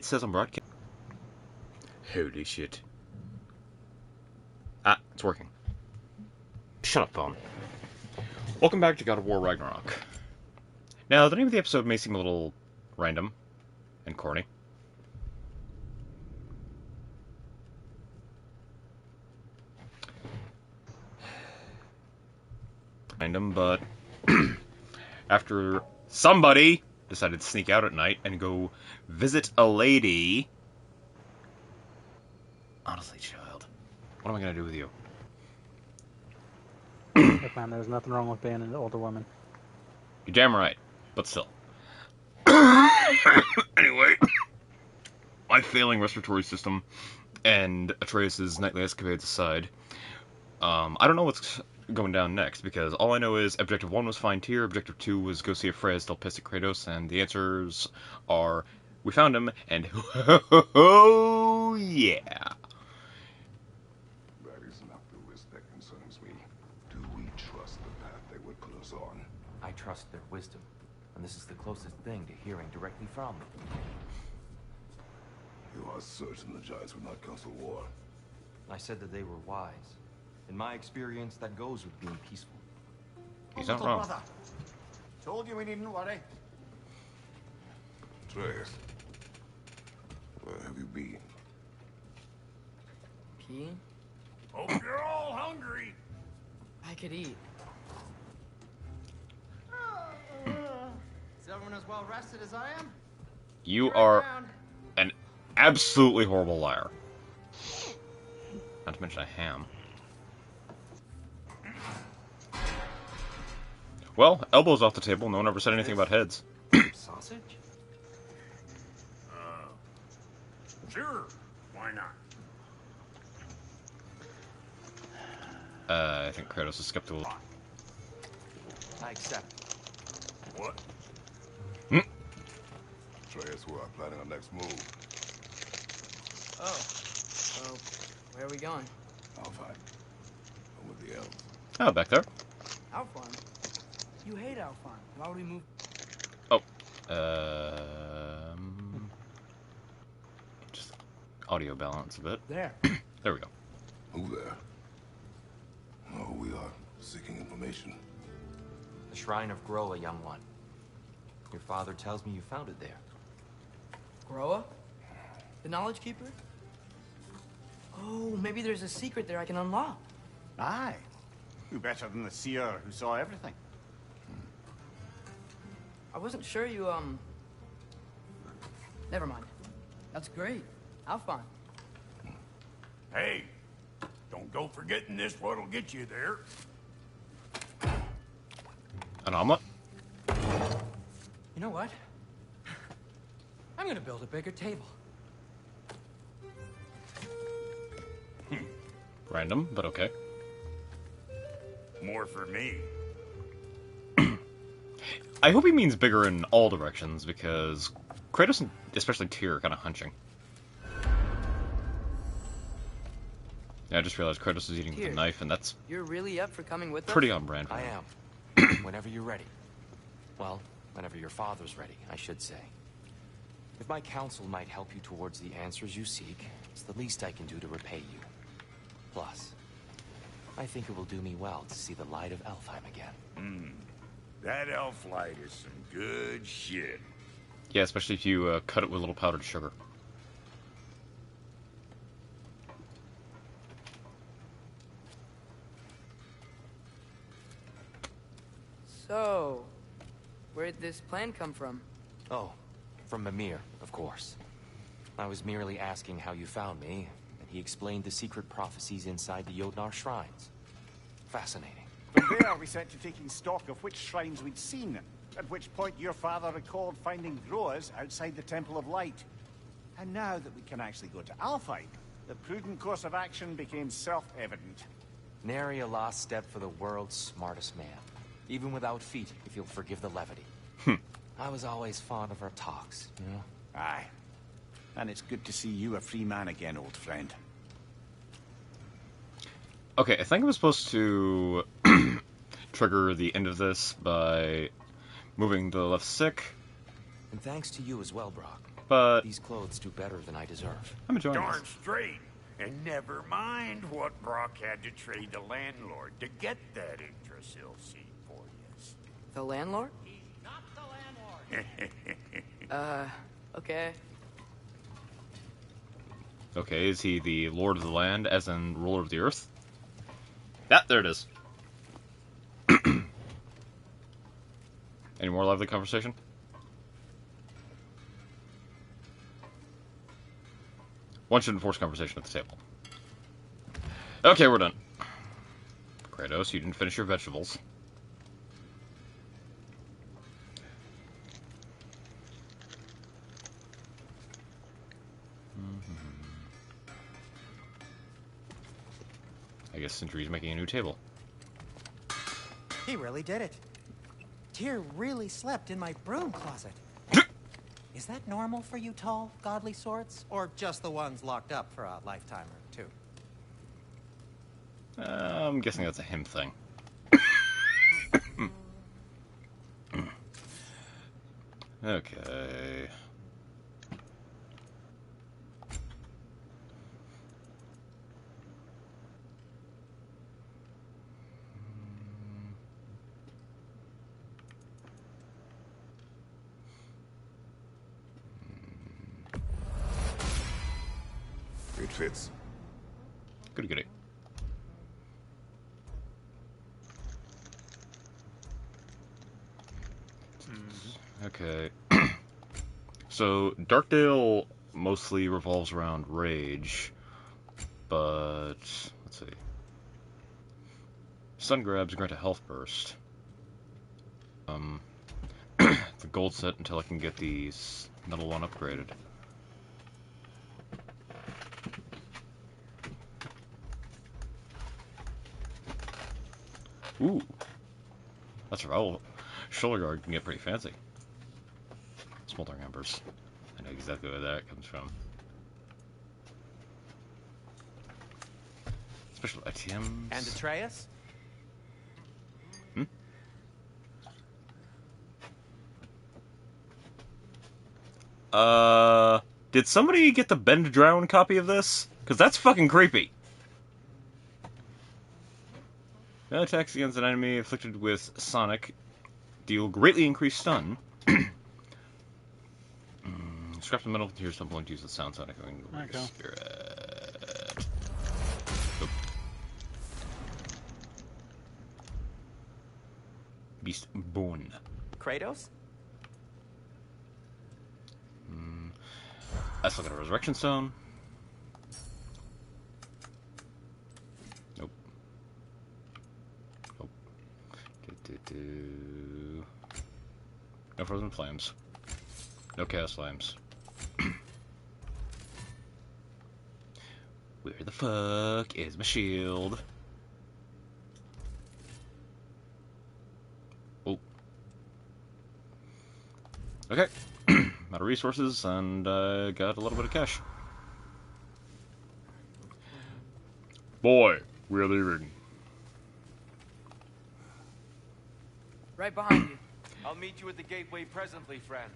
It says on broadcast. Holy shit. Ah, it's working. Shut up, phone. Welcome back to God of War Ragnarok. Now, the name of the episode may seem a little random and corny. Random, but after somebody decided to sneak out at night and go visit a lady. Honestly, child, what am I gonna do with you? Look, man, there's nothing wrong with being an older woman. You're damn right, but still. Anyway, my failing respiratory system and Atreus' nightly escapades aside, I don't know what's going down next, because all I know is Objective 1 was find Tyr, Objective 2 was go see if Freya is still pissed at Kratos, and the answers are, we found him, and oh yeah. That is not the risk that concerns me. Do we trust the path they would put us on? I trust their wisdom, and this is the closest thing to hearing directly from them. You are certain the giants would not counsel war? I said that they were wise. In my experience, that goes with being peaceful. He's not wrong. Brother. Told you we needn't worry. Atreus, where have you been? Peeing? Hope you're all hungry. I could eat. Is everyone as well rested as I am? You are an absolutely horrible liar. Not to mention a ham. Well, elbows off the table. No one ever said anything about heads. Sausage? Sure. Why not? I think Kratos is skeptical. I accept. What? Atreus, we are planning our next move. Oh. So, where are we going? I'll fight. I'm with the elves. Oh, back there. Our farm. You hate our farm. Why would we move? Oh. Just audio balance a bit. There. There we go. Who there? Oh, we are seeking information. The Shrine of Groa, young one. Your father tells me you found it there. Groa? The Knowledge Keeper? Oh, maybe there's a secret there I can unlock. Aye. Who better than the seer who saw everything? I wasn't sure you, Never mind. That's great. I'll find. Hey, don't go forgetting this what'll get you there. An omelet? You know what? I'm gonna build a bigger table. Random, but okay. More for me. I hope he means bigger in all directions, because Kratos and especially Tyr are kind of hunching. Yeah, I just realized Kratos is eating with Tyr, a knife, and that's You're really up for coming with pretty us? on brand for I him. am. Whenever you're ready. Well, whenever your father's ready, I should say. If my counsel might help you towards the answers you seek, it's the least I can do to repay you. Plus, I think it will do me well to see the light of Elfheim again. That elf light is some good shit. Yeah, especially if you cut it with a little powdered sugar. So, where'd this plan come from? Oh, from Mimir, of course. I was merely asking how you found me, and he explained the secret prophecies inside the Jotnar shrines. Fascinating. From there, we set to taking stock of which shrines we'd seen, at which point your father recalled finding Groas outside the Temple of Light. And now that we can actually go to Alfheim, the prudent course of action became self-evident. Nary a lost step for the world's smartest man. Even without feet, if you'll forgive the levity. I was always fond of our talks, you know? Aye. And it's good to see you a free man again, old friend. Okay, I think I was supposed to trigger the end of this by moving the left stick. And thanks to you as well, Brock. but These clothes do better than I deserve. I'm enjoying Darn this. straight. And never mind what Brock had to trade the landlord to get that Yggdrasil seat for you. The landlord? He's not the landlord. Okay. Okay, is he the Lord of the Land, as in ruler of the Earth? Ah, there it is. Any more lively conversation? One shouldn't force conversation at the table. Okay, we're done. Kratos, you didn't finish your vegetables. I guess Sindri's making a new table. He really did it. Tyr really slept in my broom closet. Is that normal for you tall, godly sorts? Or just the ones locked up for a lifetime or two? I'm guessing that's a him thing. Okay. It fits. Goody goody. Okay. So, Darkdale mostly revolves around rage, but let's see. Sun grabs grant a health burst. The gold set until I can get the metal one upgraded. Ooh, that's survival. Shoulder guard can get pretty fancy. Smoldering embers. I know exactly where that comes from. Special items. And Atreus? Did somebody get the Bend Drown copy of this? Because that's fucking creepy. No attacks against an enemy afflicted with Sonic deal greatly increased stun. Scrap the metal, here's something to use the sound Sonic. Okay. Spirit. Nope. Beast Bone. Kratos? Let's look at a Resurrection Stone. Nope. Nope. No Frozen Flames. No Chaos Flames. Where the fuck is my shield? Oh. Okay. Out of resources, and got a little bit of cash. Boy, we're leaving. Right behind you. I'll meet you at the gateway presently, friends.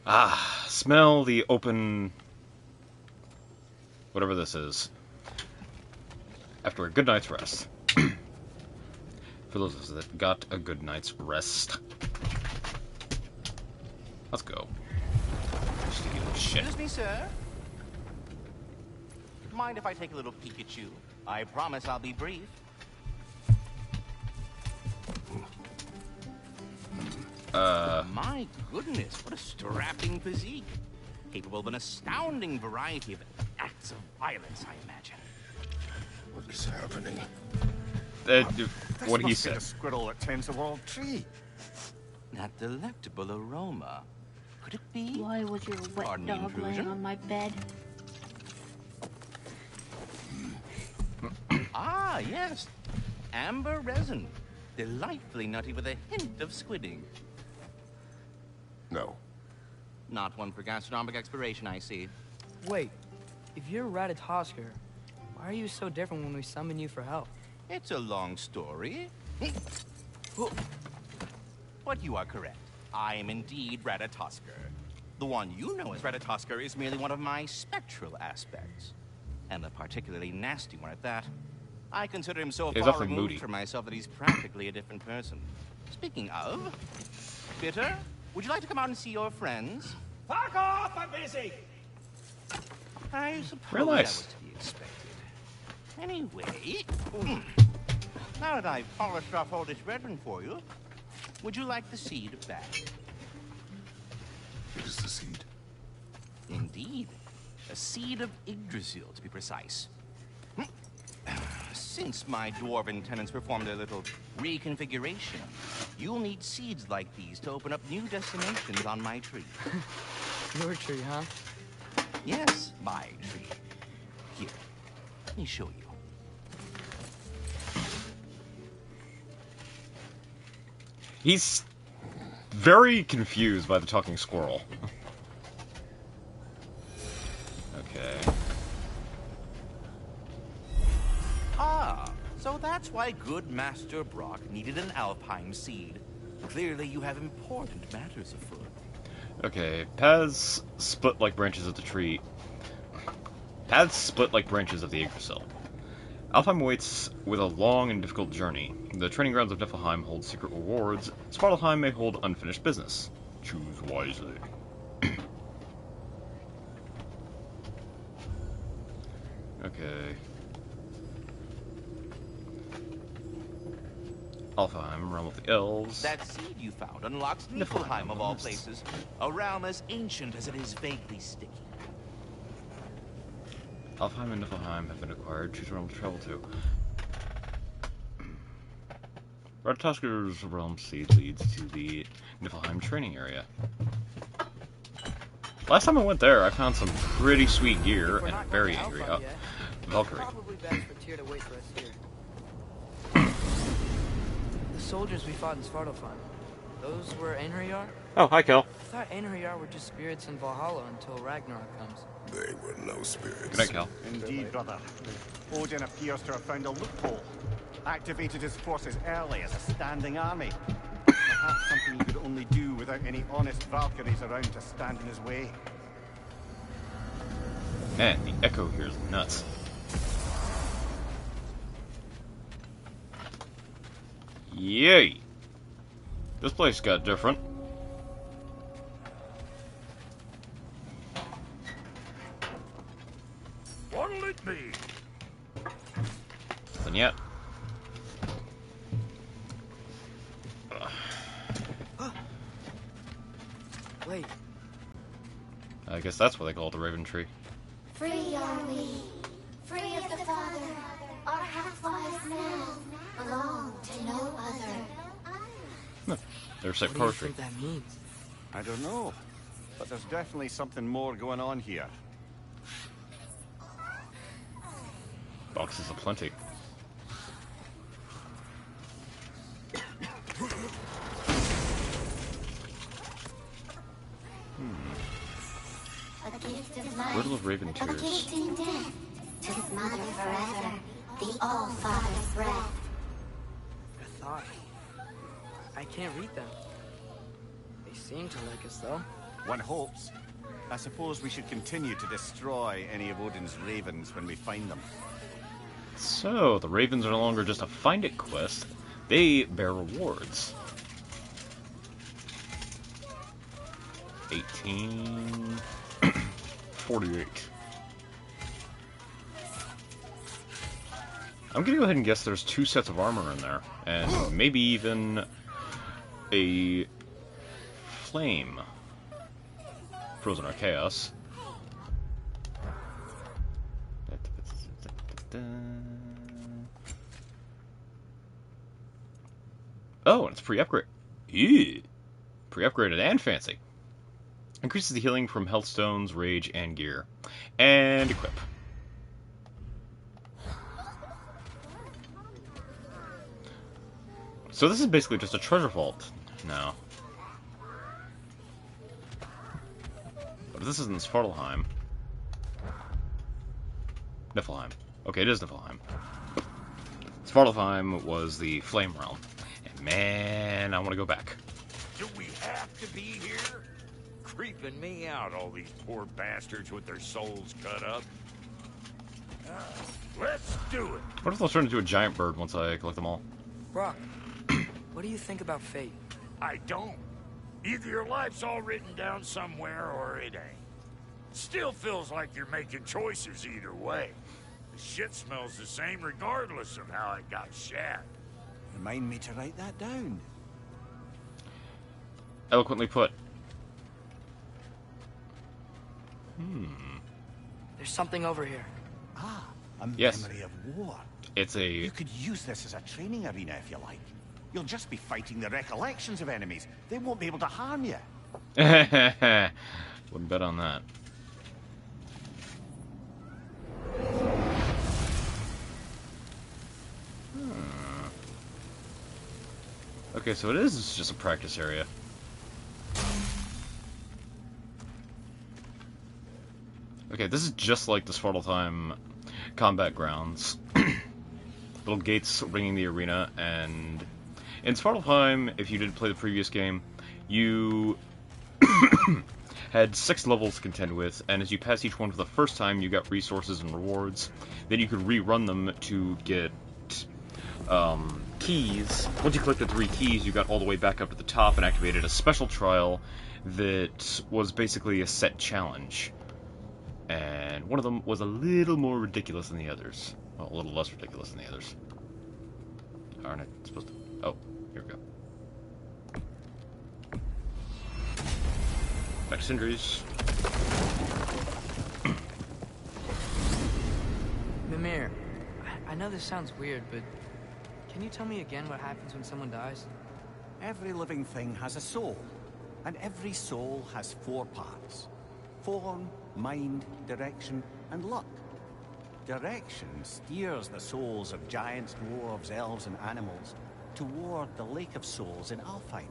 Ah, smell the open... whatever this is. After a good night's rest. For those of us that got a good night's rest. Let's go. Steal shit. Excuse me, sir. Mind if I take a little peek at you? I promise I'll be brief. My goodness, what a strapping physique. Capable of an astounding variety of acts of violence, I imagine. What is happening? What he This must be said. the squirrel that tends the world tree. That delectable aroma. Could it be? Why was your wet Pardon the dog laying intrusion? on my bed? Ah, yes. Amber resin. Delightfully nutty with a hint of squidding. No. Not one for gastronomic exploration, I see. Wait, if you're Ratatosker, Why are you so different when we summon you for help? It's a long story. But you are correct. I am indeed Ratatosker. The one you know as Ratatosker is merely one of my spectral aspects. And a particularly nasty one at that. I consider him so He's far awfully removed moody. from myself that he's practically a different person. Speaking of, Bitter, would you like to come out and see your friends? Fuck off! I'm busy! I suppose Real nice. that was to be expected. Anyway, now that I've polished off all this brethren for you, would you like the seed back? It is the seed. Indeed. A seed of Yggdrasil, to be precise. Since my dwarven tenants performed a little reconfiguration, you'll need seeds like these to open up new destinations on my tree. Your tree, huh? Yes, my tree. Here, let me show you. He's very confused by the talking squirrel. Okay. Ah, so that's why good Master Brock needed an Alpine seed. Clearly you have important matters afoot. Okay, paths split like branches of the tree. Paths split like branches of the Yggdrasil. Alfheim awaits with a long and difficult journey. The training grounds of Niflheim hold secret rewards. Svartalfheim may hold unfinished business. Choose wisely. Okay. Alfheim, realm of the elves. That seed you found unlocks Niflheim of all places. A realm as ancient as it is vaguely sticky. Alfheim and Niflheim have been acquired. Choose a realm to travel to. Ratatosker's realm seed leads to the Niflheim training area. Last time I went there, I found some pretty sweet gear If we're and a not very going to angry Alpha yet, Valkyrie. Probably best for Tyr to wait for us here. The soldiers we fought in Svartalfheim, those were Einherjar? Oh, hi, Kel. I thought Einherjar were just spirits in Valhalla until Ragnarok comes. They were no spirits. Good night, Kel. Indeed, brother. Odin appears to have found a loophole. Activated his forces early as a standing army. Perhaps something he could only do without any honest Valkyries around to stand in his way. Man, the echo here is nuts. Yay! This place got different. What'll it be? Nothing yet. Wait, I guess that's what they call it, the Raven Tree. Free are we, free of the Father. Our half-lives now belong to no other. They recite what do you poetry. think that means? I don't know, but there's definitely something more going on here. Boxes aplenty. A gift of life, Riddle of Raven a Tears. gift in death, to his mother forever, the All-Father's breath. A thought. I can't read them. They seem to like us, though. One hopes. I suppose we should continue to destroy any of Odin's ravens when we find them. So, the Ravens are no longer just a find it quest, they bear rewards. 1848. I'm gonna go ahead and guess there's 2 sets of armor in there, and maybe even a flame. Frozen or Chaos. Oh, and it's pre-upgrade. Ew. Pre-upgraded and fancy. Increases the healing from health stones, rage, and gear. And equip. So this is basically just a treasure vault now. But this isn't Svartalfheim. Niflheim. Okay, it is Niflheim. Svartalfheim was the Flame Realm. And man, I want to go back. Do we have to be here? Creeping me out, all these poor bastards with their souls cut up. Let's do it. What if they'll turn into a giant bird once I collect them all? Brock, what do you think about fate? I don't. Either your life's all written down somewhere or it ain't. Still feels like you're making choices either way. The shit smells the same regardless of how it got shat. Remind me to write that down. Eloquently put. There's something over here. Ah, a Yes. memory of war. It's a... You could use this as a training arena if you like. You'll just be fighting the recollections of enemies. They won't be able to harm you. Wouldn't bet on that. Okay, so it is just a practice area. Okay, this is just like the Svartalfheim combat grounds. Little gates ringing the arena, and in Svartalfheim, if you didn't play the previous game, you had 6 levels to contend with, and as you pass each one for the first time, you got resources and rewards. Then you could rerun them to get keys. Once you collected 3 keys, you got all the way back up to the top and activated a special trial that was basically a set challenge. And one of them was a little more ridiculous than the others. Well, a little less ridiculous than the others. Aren't I supposed to... Oh, here we go. Back to Sindri's. Mimir, I know this sounds weird, but can you tell me again what happens when someone dies? Every living thing has a soul, and every soul has 4 parts. Form, mind, direction, and luck. Direction steers the souls of giants, dwarves, elves, and animals toward the Lake of Souls in Alfheim,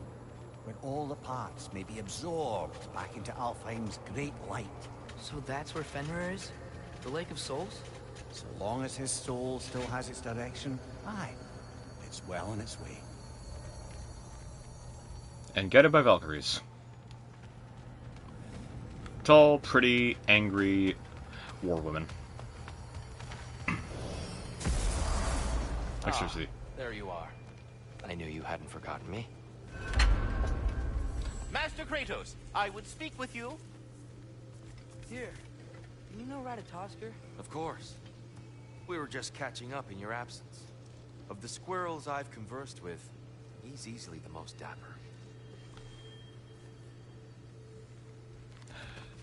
where all the parts may be absorbed back into Alfheim's great light. So that's where Fenrir is? The Lake of Souls? So long as his soul still has its direction, aye, it's well on its way. And guided by Valkyries. Tall, pretty, angry war women. Seriously. There you are. I knew you hadn't forgotten me. Master Kratos, I would speak with you. Here, do you know Ratatoskr? Of course. We were just catching up in your absence. Of the squirrels I've conversed with, he's easily the most dapper.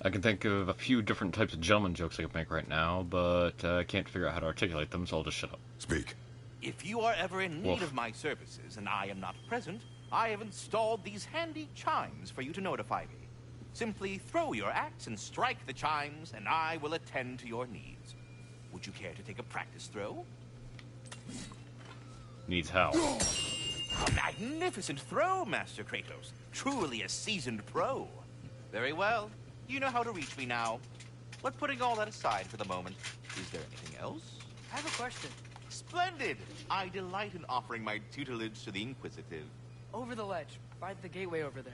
I can think of a few different types of gentleman jokes I could make right now, but I can't figure out how to articulate them, so I'll just shut up. Speak. If you are ever in need Wolf. of my services and I am not present, I have installed these handy chimes for you to notify me. Simply throw your axe and strike the chimes, and I will attend to your needs. Would you care to take a practice throw? Needs how? A magnificent throw, Master Kratos. Truly a seasoned pro. Very well. You know how to reach me now. But putting all that aside for the moment, is there anything else? I have a question. Splendid! I delight in offering my tutelage to the inquisitive. Over the ledge, by the gateway over there.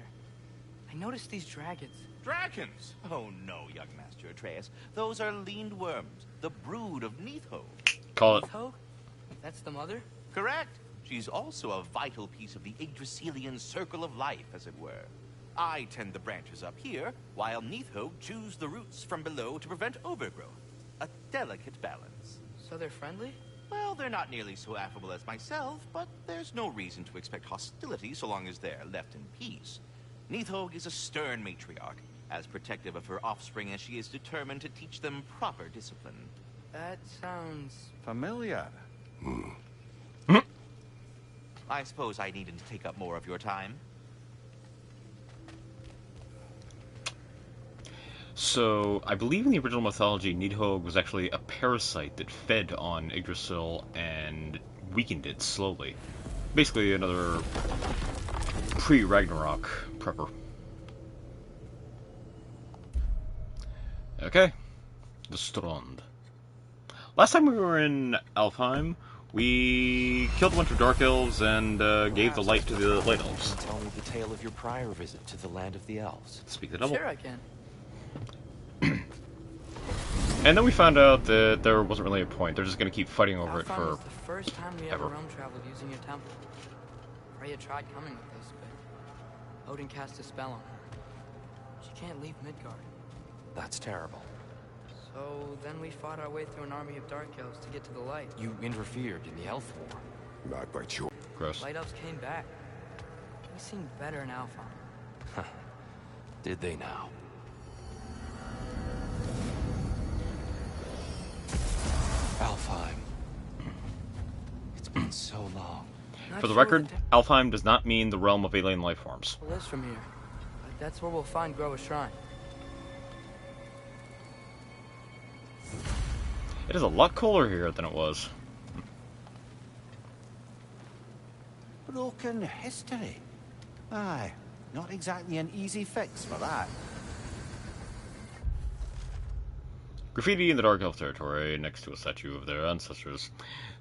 I noticed these dragons. Dragons? Oh no, young Master Atreus. Those are leaned worms, the brood of Neitho. Call it. Ho? That's the mother? Correct. She's also a vital piece of the Yggdrasilian circle of life, as it were. I tend the branches up here, while Neitho chews the roots from below to prevent overgrowth. A delicate balance. So they're friendly? Well, they're not nearly so affable as myself, but there's no reason to expect hostility so long as they're left in peace. Neitho is a stern matriarch, as protective of her offspring as she is determined to teach them proper discipline. That sounds... Familiar. I suppose I needn't take up more of your time. So, I believe in the original mythology, Nidhogg was actually a parasite that fed on Yggdrasil and weakened it slowly. Basically another pre-Ragnarok prepper. Okay. The Strand. Last time we were in Alfheim, we killed a bunch of Dark Elves and gave the light to the Light Elves. Tell me the tale of your prior visit to the land of the elves. Speak the devil. Sure I can. And then we found out that there wasn't really a point. They're just going to keep fighting over it Alfheim for was the first time we ever ever. realm traveled using your temple. Freya tried coming with us, but Odin cast a spell on her. She can't leave Midgard. That's terrible. So then we fought our way through an army of dark elves to get to the light. You interfered in the elf war. Not by choice. Gross. Light elves came back. We seemed better in Alfheim. Did they now? Alfheim. It's been so long. For the record, Alfheim does not mean the realm of alien life forms. Well, is from here. But that's where we'll find Groa's shrine. It is a lot cooler here than it was. Broken history. Aye, not exactly an easy fix for that. Graffiti in the Dark Elf territory, next to a statue of their ancestors.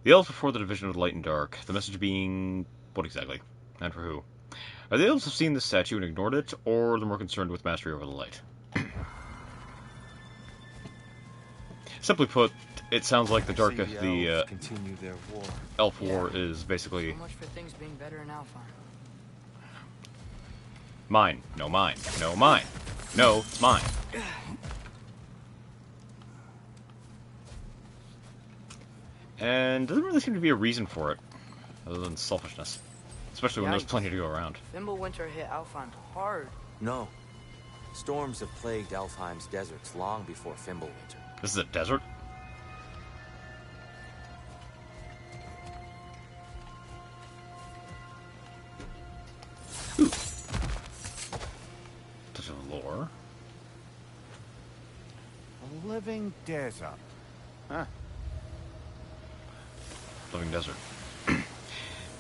The elves before the division of light and dark. The message being... what exactly? And for who? Are the elves have seen this statue and ignored it, or they're more concerned with mastery over the light? Simply put, it sounds like the dark... the continue their war. elf war is basically... So much for things being better in Alfheim. Mine. No, mine. No, mine. No, it's mine. And doesn't really seem to be a reason for it, other than selfishness. Especially when there's plenty to go around. Fimbulwinter hit Alfheim hard. No. Storms have plagued Alfheim's deserts long before Fimbulwinter. This is a desert? Ooh. Touch of lore. A living desert. Huh. Living desert.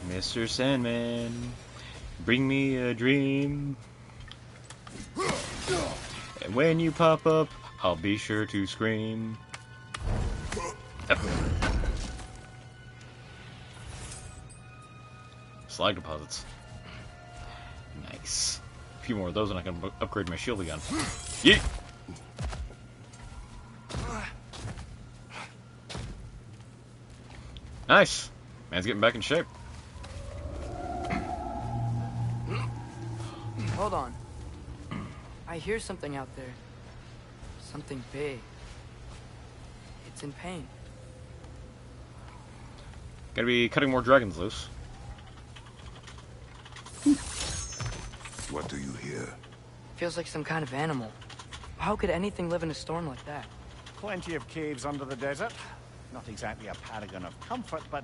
Mr. Sandman, bring me a dream. And when you pop up, I'll be sure to scream. Slag deposits. Nice. A few more of those and I can upgrade my shield again. Yeet! Nice! Man's getting back in shape. Hold on. I hear something out there. Something big. It's in pain. Gotta be cutting more dragons loose. What do you hear? Feels like some kind of animal. How could anything live in a storm like that? Plenty of caves under the desert. Not exactly a paragon of comfort, but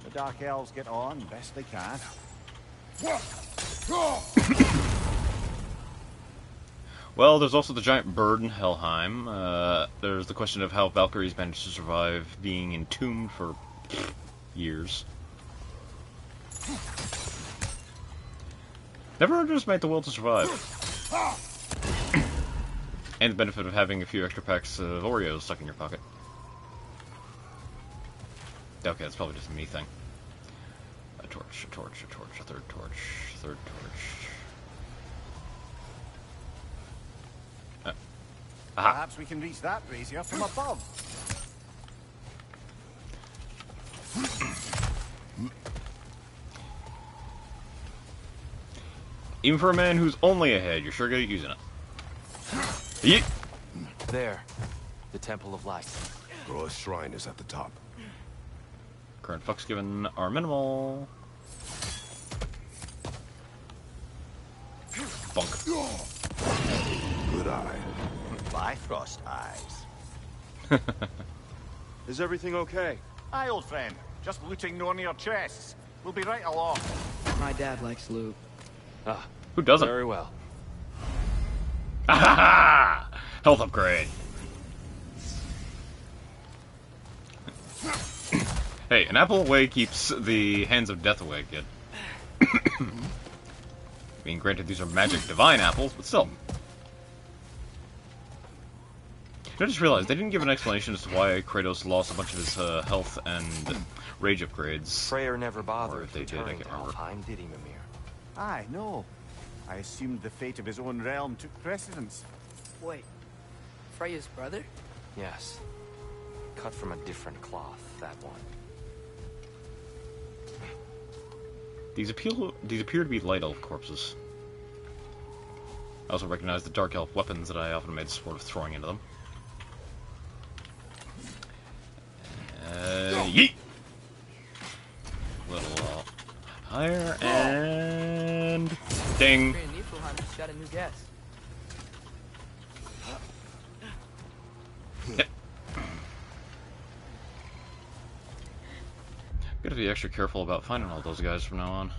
the Dark Elves get on best they can. Well, there's also the giant bird in Helheim. There's the question of how Valkyries managed to survive being entombed for years. Never underestimate the will to survive. And the benefit of having a few extra packs of Oreos stuck in your pocket. Okay, that's probably just a me thing. A torch, a torch, a torch, a third torch, third torch. Aha. Perhaps we can reach that brazier from above. Even for a man who's only ahead, you're sure good at using it. Yeet. There. The Temple of Light. Groa's shrine is at the top. Current fucks given are minimal. Bunk. Good eye. Bifrost eyes. Is everything okay? Aye, old friend. Just looting no near chests. We'll be right along. My dad likes loot. Ah, Who doesn't? very well. Health upgrade. Hey, an apple away keeps the hands of death away, kid. Being granted these are magic divine apples, but still. I just realized they didn't give an explanation as to why Kratos lost a bunch of his health and rage upgrades. Freyr never Or bothered if they did, I returning can't to remember. Alfheim, did he, Mimir? Aye, no. I assumed the fate of his own realm took precedence. Wait, Freya's brother? Yes. Cut from a different cloth, that one. These appear to be light elf corpses. I also recognize the dark elf weapons that I often made sport of throwing into them. Yeet! Little higher and ding. Freya Niflheim just got a new guest. Yep. Gotta be extra careful about finding all those guys from now on.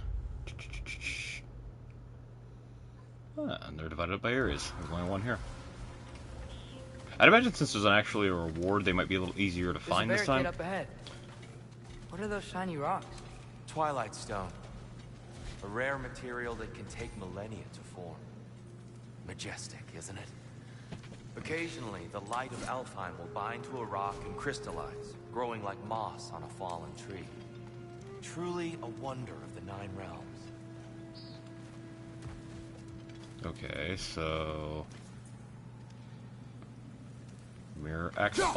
And they're divided up by areas. There's only one here. I'd imagine since there's actually a reward, they might be a little easier to find this time. There's a barricade up ahead. What are those shiny rocks? Twilight Stone. A rare material that can take millennia to form. Majestic, isn't it? Occasionally, the light of Alfheim will bind to a rock and crystallize, growing like moss on a fallen tree. Truly a wonder of the Nine Realms. Okay, so... Mirror X bomb.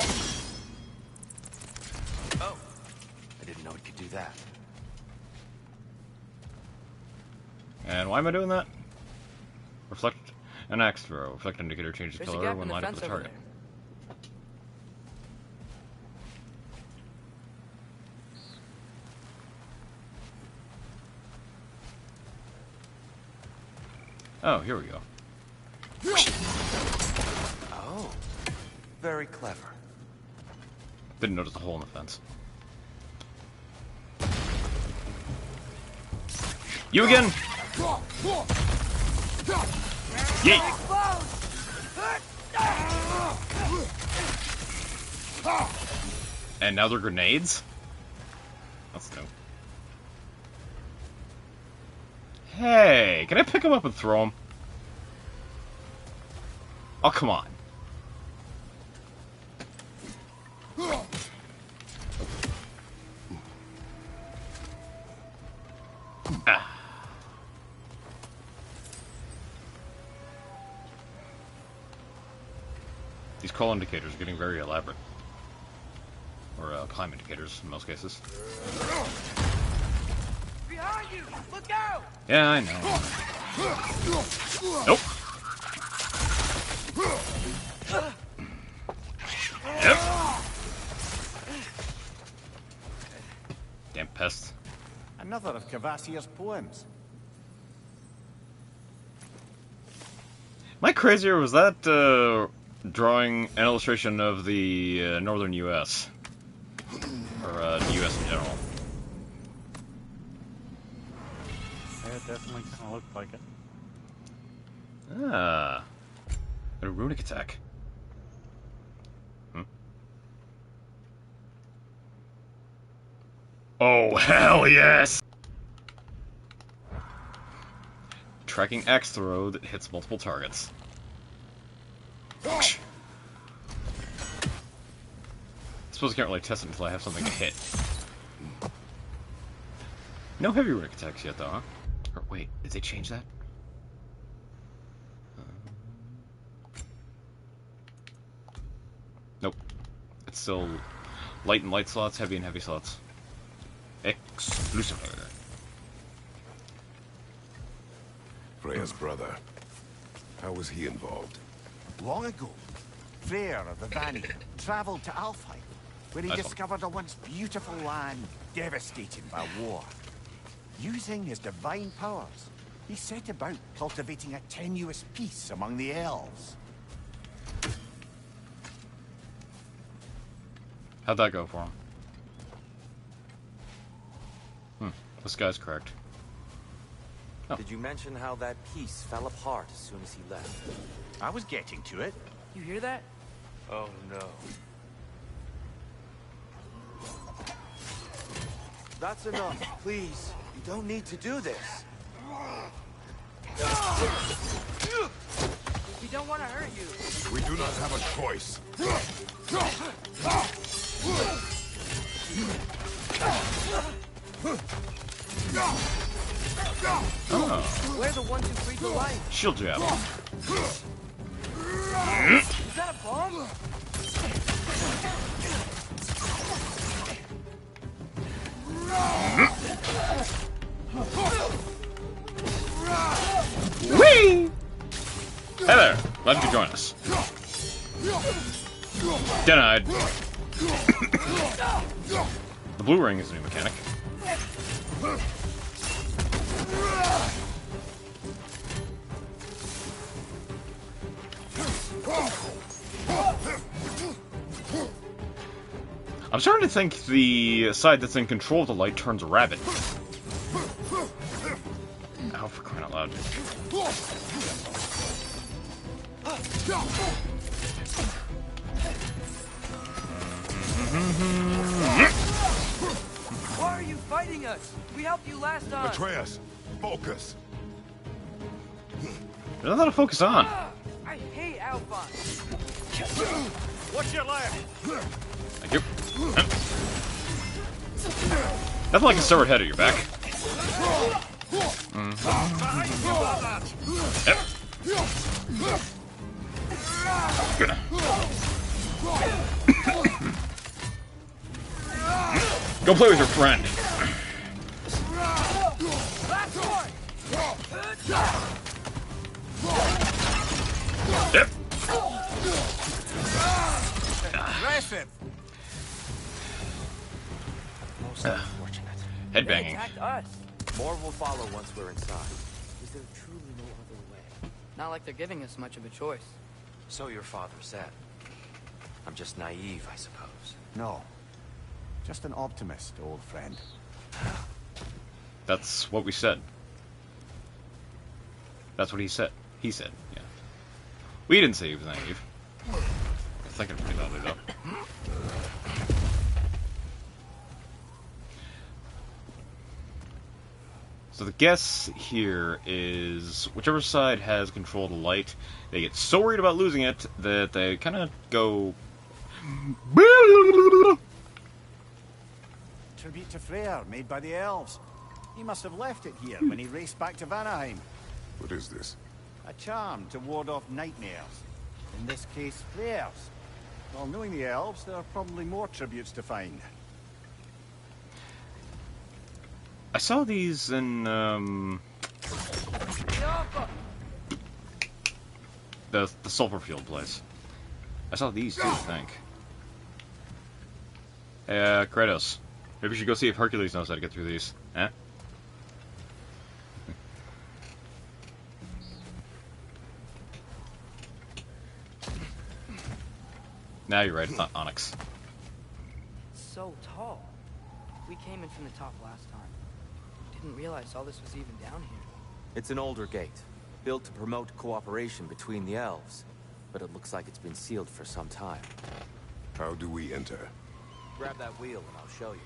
Oh! I didn't know it could do that. And why am I doing that? Reflect an axe throw. Reflect indicator changes There's a color gap when in the lined up fence with the over target. Oh, here we go. Oh. Very clever. Didn't notice the hole in the fence. You again! Yeet! And now they're grenades? That's new. Hey, can I pick them up and throw them? Oh, come on. Ah. These call indicators are getting very elaborate. Or climb indicators in most cases. Behind you! Look out! Yeah, I know. Nope. Yep. Damn pests. Another of Cavassier's poems. Am I crazy, or was that drawing an illustration of the northern U.S.? Or the U.S. in general? Yeah, it definitely kind of looked like it. Ah. A runic attack. Oh, hell yes! Tracking axe throw that hits multiple targets. I suppose I can't really test it until I have something to hit. No heavy runic attacks yet, though, huh? Or wait, did they change that? Nope. It's still light and light slots, heavy and heavy slots. Exclusively. Freya's brother. How was he involved? Long ago, Freyr of the Vanir travelled to Alfheim, where he discovered a once beautiful land devastated by war. Using his divine powers, he set about cultivating a tenuous peace among the elves. How'd that go for him? This guy's correct. Oh. Did you mention how that piece fell apart as soon as he left? I was getting to it. You hear that? Oh no. That's enough, please. You don't need to do this. We don't want to hurt you. We do not have a choice. Oh. Where's the 1, 2, 3 to light? Shield jab. Is that a bomb? Whee! Hey there, glad you could join us. Denied. The blue ring is a new mechanic. I'm starting to think the side that's in control of the light turns a rabbit. Oh, for crying out loud. Why are you fighting us? We helped you last time. Atreus, focus. There's nothing to focus on. I hate Alphon. Watch your left. Thank you. Nothing like a severed head at your back. Yep. Good. Go play with your friend. Yep. Aggressive. Most unfortunate. Head They banging. attacked us. More will follow once we're inside. Is there truly no other way? Not like they're giving us much of a choice. So your father said. I'm just naive, I suppose. No. Just an optimist, old friend. That's what we said. That's what he said. He said, yeah. We didn't say he was naive. I was thinking pretty loudly, though. So the guess here is whichever side has control of the light, they get so worried about losing it that they kind of go... Tribute to Freya, made by the elves. He must have left it here when he raced back to Vanaheim. What is this? A charm to ward off nightmares. In this case, Freya's. Well, knowing the elves, there are probably more tributes to find. I saw these in, the sulfur field place. I saw these too, I think. Hey, Kratos. Maybe we should go see if Hercules knows how to get through these. Eh? Now you're right, it's not Onyx. So tall. We came in from the top last time. Didn't realize all this was even down here. It's an older gate, built to promote cooperation between the elves. But it looks like it's been sealed for some time. How do we enter? Grab that wheel and I'll show you.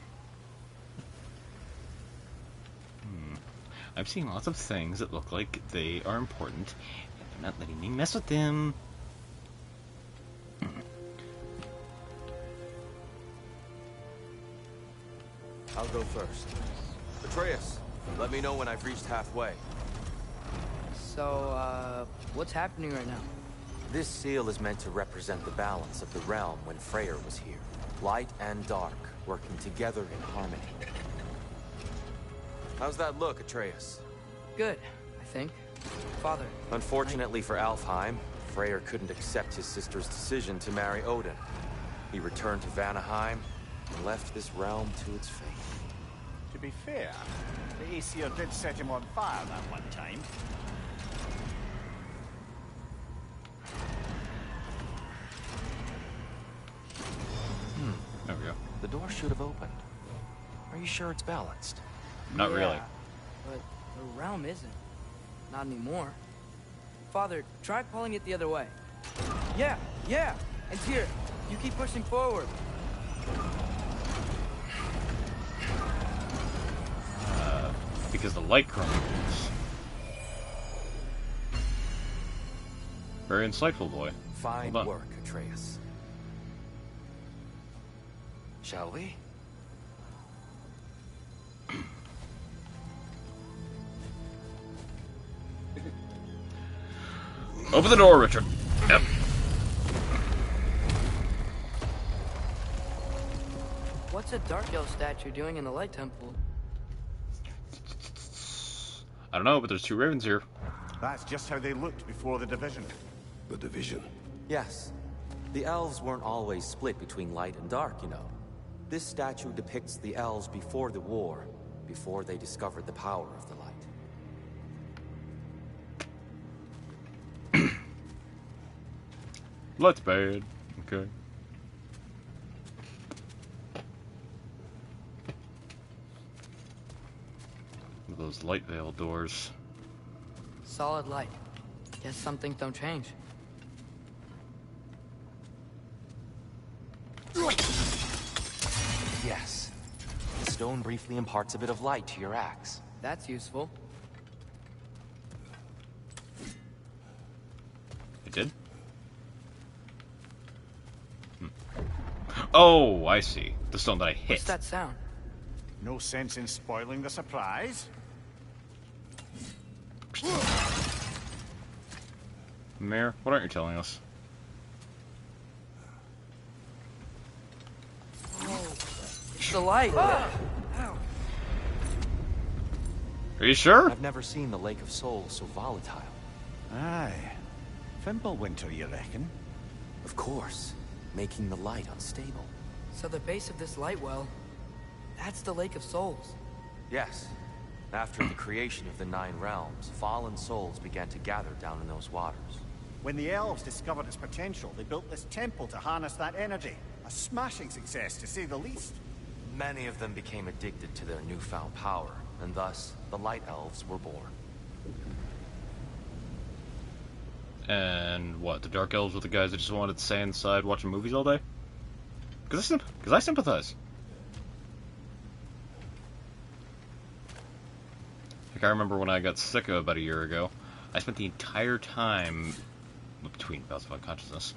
I've seen lots of things that look like they are important, and they're not letting me mess with them. I'll go first. Atreus, let me know when I've reached halfway. So, what's happening right now? This seal is meant to represent the balance of the realm when Freya was here. Light and dark, working together in harmony. How's that look, Atreus? Good, I think. Father. Unfortunately for Alfheim, Freyr couldn't accept his sister's decision to marry Odin. He returned to Vanaheim and left this realm to its fate. To be fair, the Aesir did set him on fire that one time. There we go. The door should have opened. Are you sure it's balanced? Not really. But the realm isn't. Not anymore. Father, try pulling it the other way. Yeah, and here, you keep pushing forward. Because the light crumbles. Very insightful, boy. Fine Well done. work, Atreus. Shall we? Open the door, Richard. Yep. What's a Dark Elf statue doing in the Light Temple? I don't know, but there's two ravens here. That's just how they looked before the division. The division. Yes. The elves weren't always split between light and dark, you know. This statue depicts the elves before the war, before they discovered the power of the light. Light's bad. Okay. Those light veil doors. Solid light. Guess some things don't change. Yes. The stone briefly imparts a bit of light to your axe. That's useful. It did? Oh, I see. The stone that I hit. What's that sound? No sense in spoiling the surprise. Mayor, what aren't you telling us? It's the light. Are you sure? I've never seen the Lake of Souls so volatile. Aye. Fimbulwinter, you reckon? Of course, making the light unstable. So the base of this light well, that's the Lake of Souls. Yes. After the creation of the Nine Realms, fallen souls began to gather down in those waters. When the elves discovered its potential, they built this temple to harness that energy. A smashing success, to say the least. Many of them became addicted to their newfound power, and thus, the Light Elves were born. And what, the Dark Elves were the guys that just wanted to stay inside watching movies all day? Because I sympathize. Like, I remember when I got sick about a year ago, I spent the entire time between bouts of unconsciousness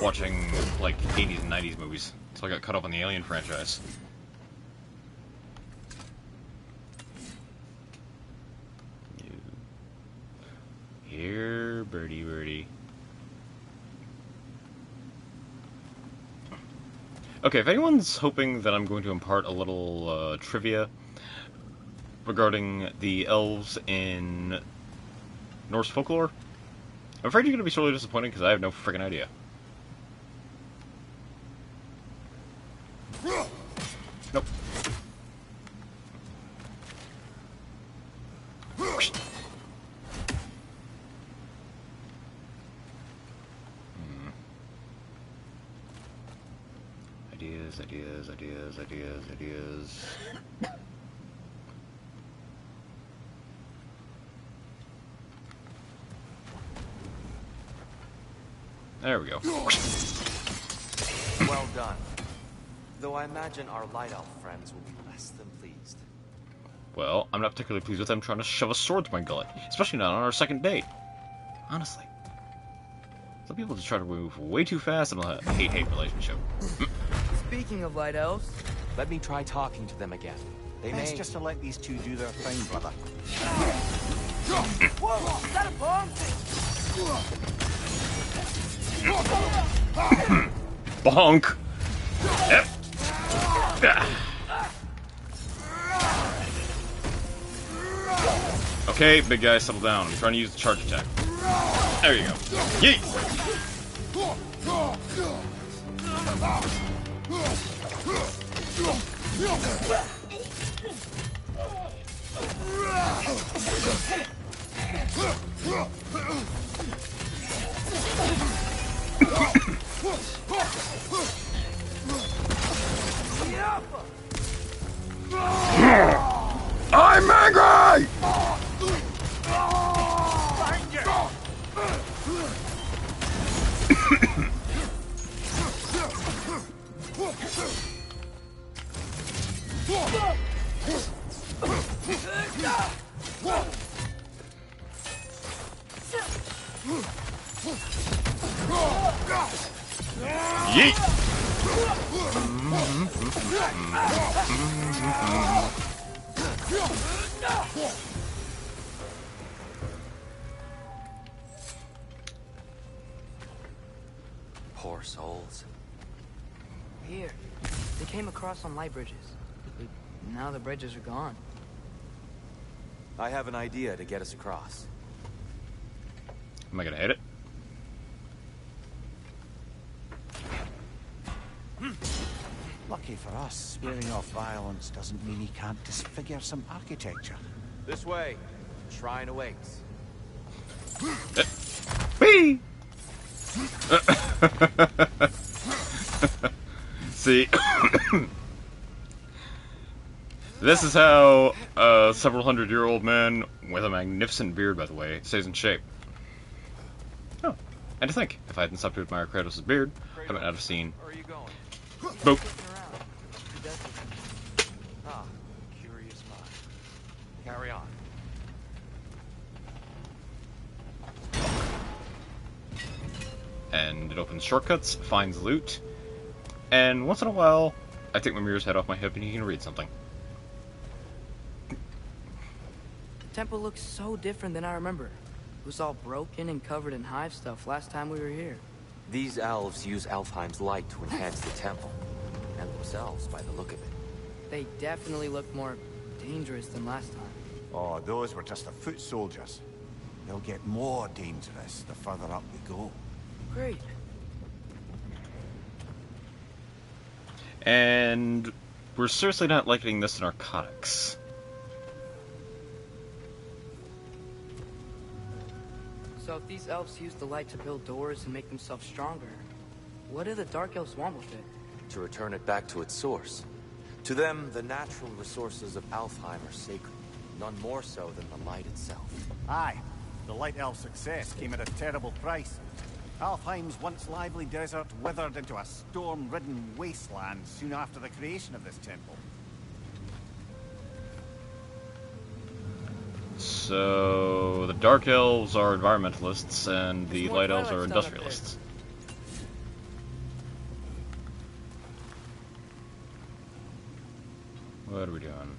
watching, like, 80s and 90s movies. So I got caught up on the Alien franchise. Here, birdie, birdie. Okay, if anyone's hoping that I'm going to impart a little trivia regarding the elves in Norse folklore, I'm afraid you're going to be sorely disappointed because I have no freaking idea. Nope. Ideas. There we go. Well done. Though I imagine our Light Elf friends will be less than pleased. Well, I'm not particularly pleased with them trying to shove a sword through my gullet, especially not on our second date. Honestly. Some people just try to move way too fast in a hate-hate relationship. Speaking of Light Elves, let me try talking to them again. They Best may... just to let these two do their thing, brother. Whoa! Is that a bomb? Bonk! Yep. Okay, big guy, settle down. I'm trying to use the charge attack. There you go. Yeet! I'm angry! Yeet! Poor souls. Here. They came across on light bridges. But now the bridges are gone. I have an idea to get us across. Am I gonna hit it? Lucky for us, swearing off violence doesn't mean he can't disfigure some architecture. This way. Shrine awaits. Whee! See, this is how a several hundred-year-old man with a magnificent beard, by the way, stays in shape. Oh, and to think, if I hadn't stopped to admire Kratos' beard, I might not have seen. Where are you going? Boop. Ah, curious mind. Carry on. And it opens shortcuts, finds loot, and once in a while, I take my mirror's head off my hip and he can read something. The temple looks so different than I remember. It was all broken and covered in hive stuff last time we were here. These elves use Alfheim's light to enhance the temple, and themselves by the look of it. They definitely look more dangerous than last time. Oh, those were just the foot soldiers. They'll get more dangerous the further up we go. Great. And we're seriously not liking this narcotics. So if these elves use the light to build doors and make themselves stronger, what do the Dark Elves want with it? To return it back to its source. To them, the natural resources of Alfheim are sacred, none more so than the light itself. Aye, the Light Elf success came at a terrible price. Alfheim's once lively desert withered into a storm-ridden wasteland soon after the creation of this temple. So the Dark Elves are environmentalists and the Light Elves are industrialists. What are we doing?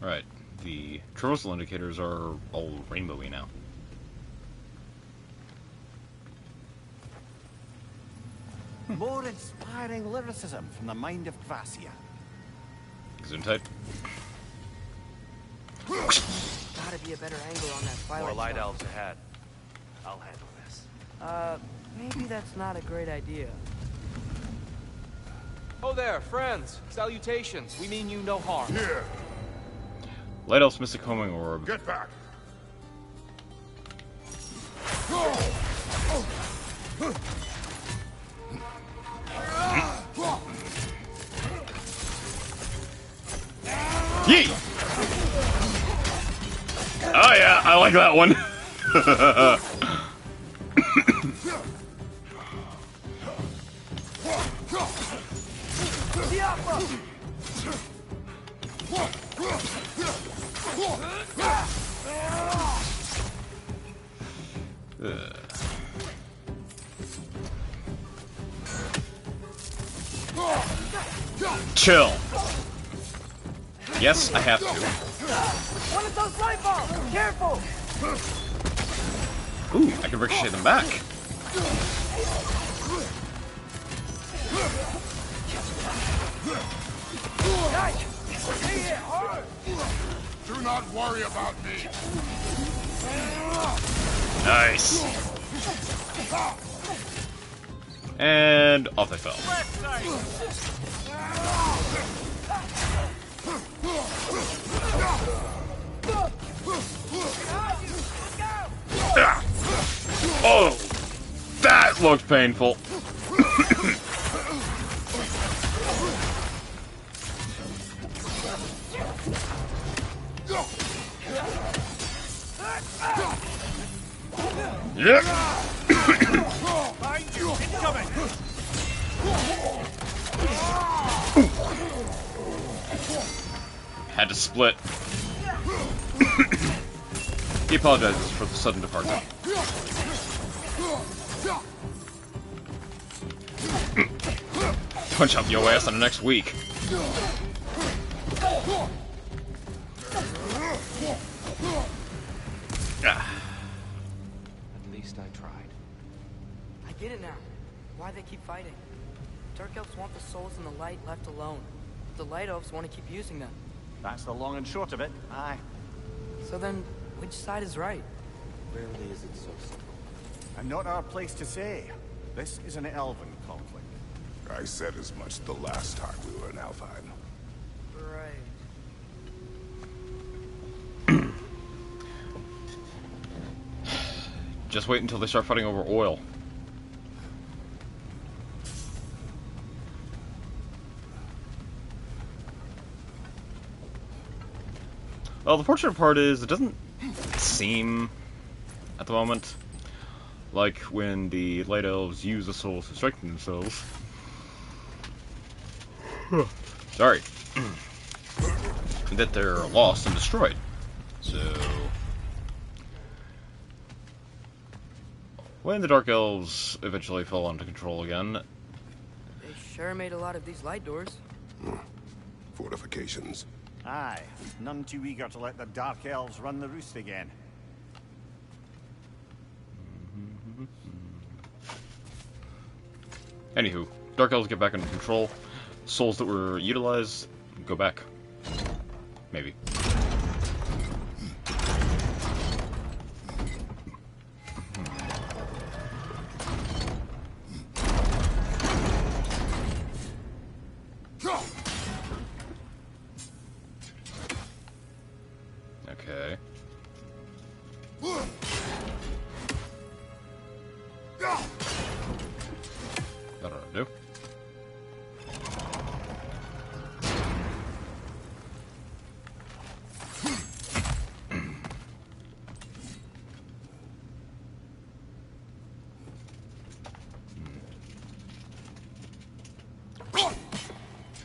Right. The traversal indicators are all rainbowy now. More inspiring lyricism from the mind of Gracia. Gesundheit. Gotta be a better angle on that More twilight light zone. elves ahead. I'll handle this. Maybe that's not a great idea. Oh there, friends. Salutations. We mean you no harm. Here, Light Elf's Mystic Homing Orb. get back. Yee! Oh yeah, I like that one. Chill. Yes, I have to. One of those light balls! Careful! Ooh, I can ricochet them back. Do not worry about me. Nice. And off they fell. Oh, that looked painful. Yep. Had to split. He apologizes for the sudden departure. punch up your ass in the next week. Ah. At least I tried. I get it now. Why they keep fighting. Dark elves want the souls in the light left alone. The light elves want to keep using them. That's the long and short of it. Aye. So then, which side is right? Rarely is it so simple. And not our place to say. This is an elven conflict. I said as much the last time we were in Alfheim. Right. Just wait until they start fighting over oil. Well, the fortunate part is it doesn't seem, at the moment, like when the Light Elves use the souls to strengthen themselves. Sorry. That they're lost and destroyed. So, when the Dark Elves eventually fall under control again... They sure made a lot of these light doors. Fortifications. Aye. None too eager to let the Dark Elves run the roost again. Anywho, Dark Elves get back under control. Souls that were utilized go back. Maybe. Okay. That ought to do.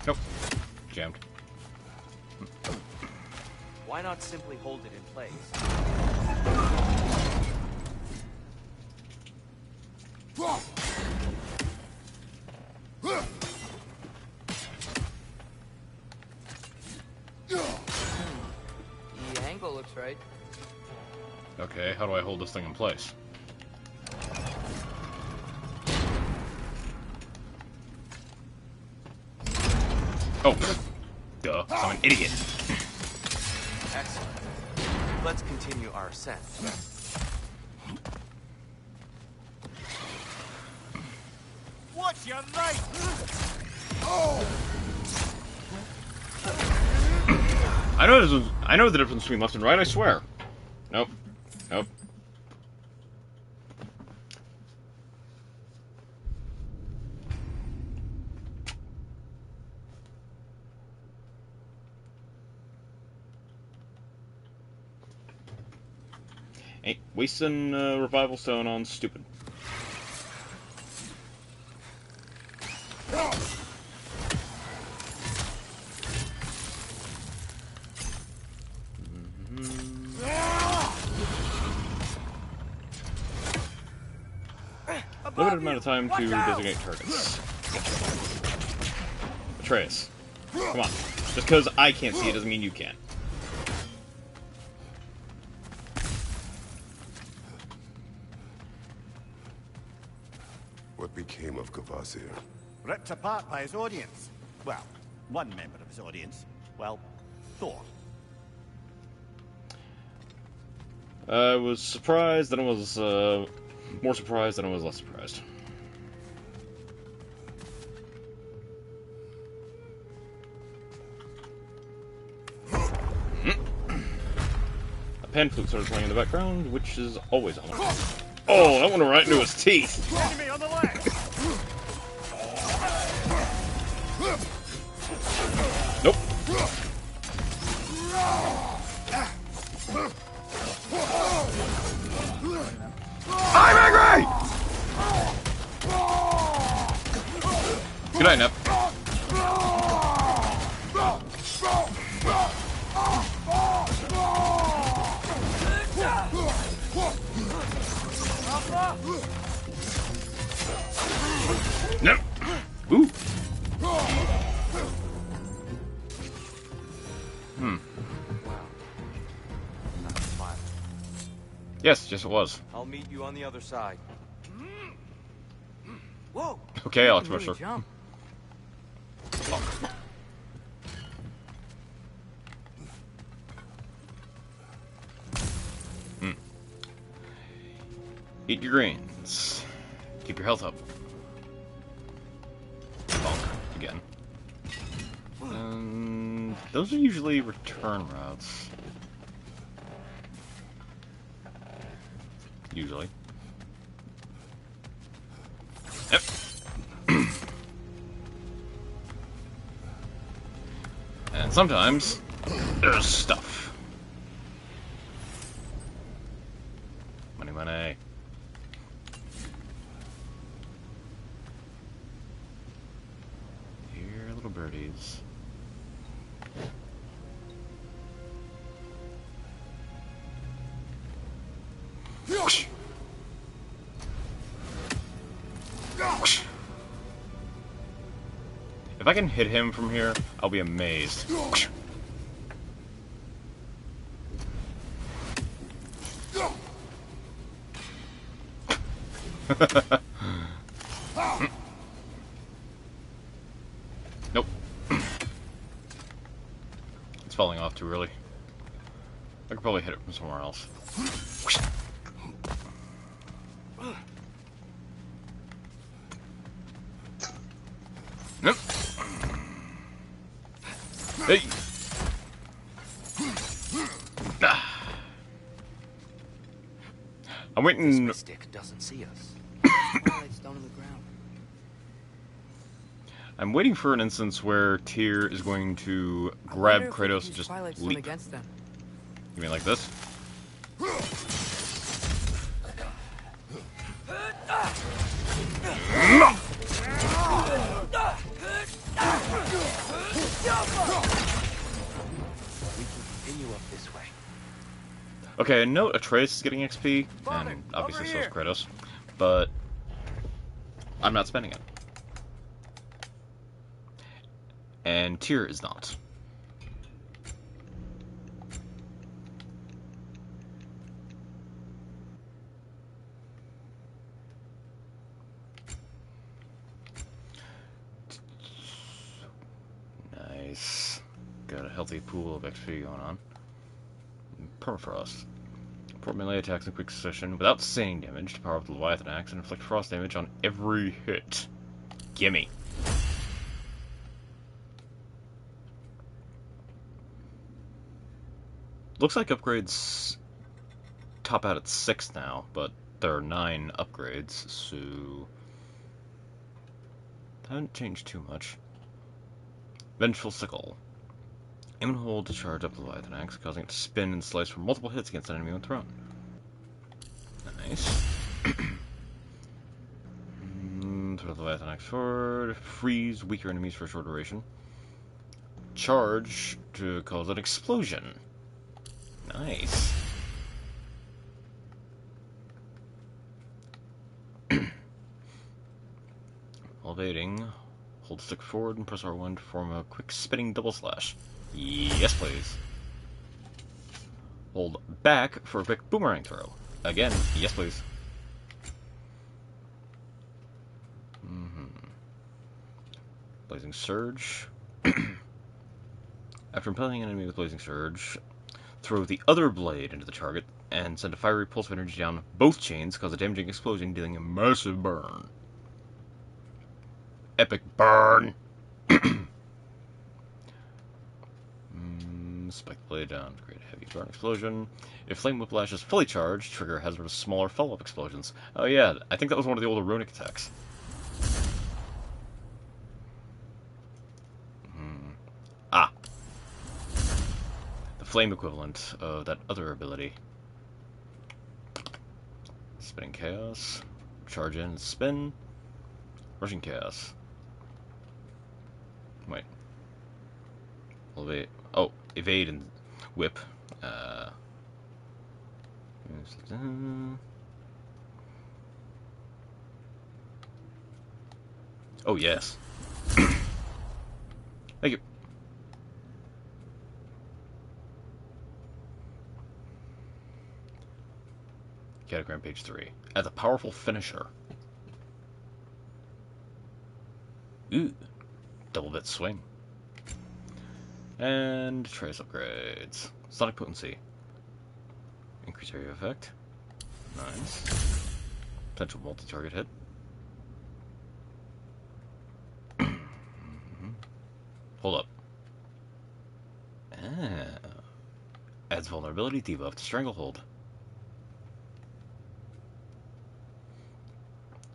Nope. Jammed. Why not simply hold it in place? The angle looks right. Okay, how do I hold this thing in place? Oh, duh, I'm an idiot. Excellent. Let's continue our ascent. What's your right? I know the difference between left and right, I swear. Nope. Nope. Ain't wasting revival stone on stupid. Limited amount of time to designate targets. Atreus, come on. Just because I can't see it doesn't mean you can. What became of Kvasir? Ripped apart by his audience. Well, one member of his audience. Well, Thor. I was surprised, then I was more surprised, then I was less surprised. A pan flute started playing in the background, which is always on. Oh, that went right into his teeth! Enemy on the left! Nope. I'm angry! Good night, Nep. Nope. Ooh. Wow. Not fun. Yes, it was. I'll meet you on the other side. Whoa! Okay, You Alex can really Mercer. jump. Eat your greens. Keep your health up. Bonk. Again. Those are usually return routes. Usually. Yep. And sometimes there's stuff. Money, money. Here, little birdies. Whoosh. Whoosh. If I can hit him from here, I'll be amazed. Whoosh. Nope. It's falling off too early. I could probably hit it from somewhere else. Nope. Hey. I'm waiting. This stick doesn't see us. Twilight's down on the ground. I'm waiting for an instance where Tyr is going to I grab wonder if we could Kratos and use just Twilight's swim leap. against them. You mean like this? We can continue up this way. Okay, note Atreus is getting XP, Father, and obviously so over is Kratos, but I'm not spending it. And Tyr is not. Nice. Got a healthy pool of XP going on. Permafrost. Perform melee attacks in quick succession without sustaining damage to power up the Leviathan Axe and inflict frost damage on every hit. Gimme. Looks like upgrades top out at 6 now, but there are 9 upgrades, so haven't changed too much. Vengeful Sickle. Aim and hold to charge up the Leviathan Axe, causing it to spin and slice for multiple hits against an enemy when thrown. Nice. Throw the Leviathan Axe forward. Freeze weaker enemies for a short duration. Charge to cause an explosion. Nice. While evading, hold stick forward and press R1 to form a quick spinning double slash. Yes, please. Hold back for a quick boomerang throw. Again, yes, please. Blazing Surge. After impaling an enemy with Blazing Surge, throw the other blade into the target and send a fiery pulse of energy down both chains, cause a damaging explosion, dealing a massive burn. Epic burn! Spike the blade down to create a heavy burn explosion. If Flame Whiplash is fully charged, trigger a hazard of smaller follow-up explosions. Oh yeah, I think that was one of the older runic attacks. Ah. The flame equivalent of that other ability. Spinning Chaos. Charge in and spin. Rushing Chaos. Wait. Elevate. Oh, evade and whip. Oh, yes. Thank you. Catagram page 3. As a powerful finisher. Ooh. Double bit swing. And trace upgrades. Sonic potency. Increase area effect. Nice. Potential multi-target hit. Hold up. Adds vulnerability debuff to Stranglehold.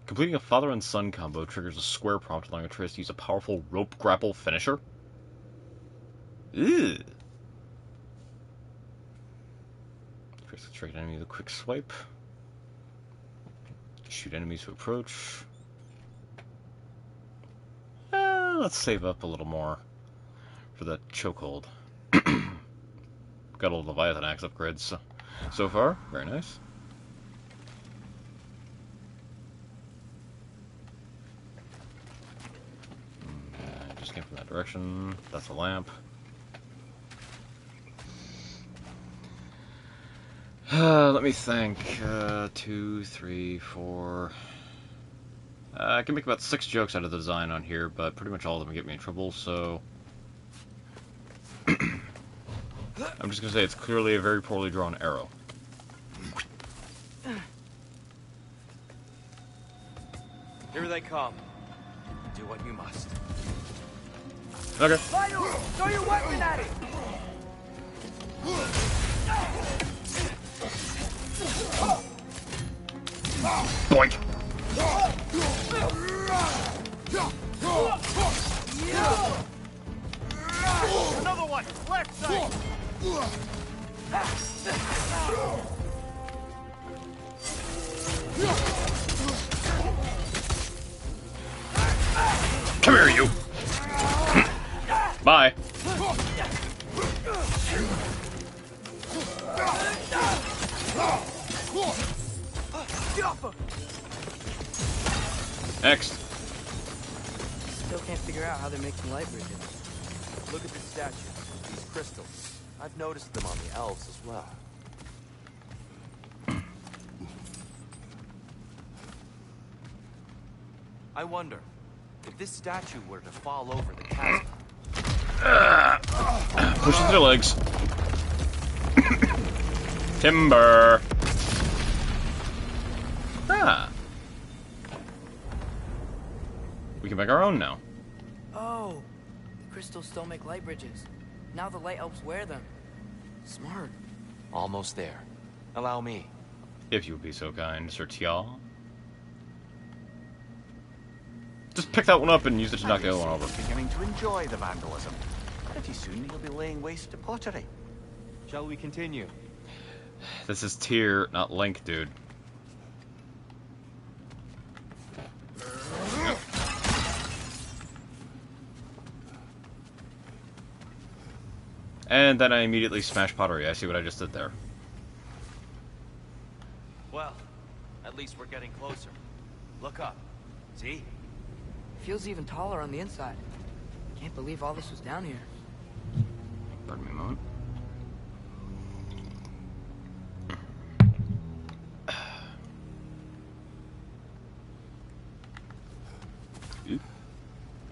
Completing a father and son combo triggers a square prompt allowing Atreus to use a powerful rope grapple finisher. Ew. Atreus can strike an enemy with a quick swipe. Shoot enemies who approach. Let's save up a little more for that chokehold. Got all the Leviathan axe upgrades so far. Very nice. Just came from that direction. That's a lamp. Let me think. 2, 3, 4. I can make about 6 jokes out of the design on here, but pretty much all of them get me in trouble, so... I'm just gonna say it's clearly a very poorly drawn arrow. Here they come. Do what you must. Okay. Vital! Throw your weapon at it! Boink! Another one! Left side! Come here, you! Bye. Next. Still can't figure out how they're making light bridges. Look at the statue. These crystals. I've noticed them on the elves as well. I wonder, if this statue were to fall over the chasm... Push into their legs. Timber. Ah. We can make our own now. Oh, the crystals still make light bridges. Now the light elves wear them. Smart. Almost there. Allow me. If you would be so kind, Sir Tia. Just pick that one up and use it to knock the other one over. Beginning to enjoy the vandalism. Pretty soon he'll be laying waste to pottery. Shall we continue? This is Tyr, not Link, dude. And then I immediately smash pottery. I see what I just did there. Well, at least we're getting closer. Look up. See? Feels even taller on the inside. Can't believe all this was down here. Pardon me a moment.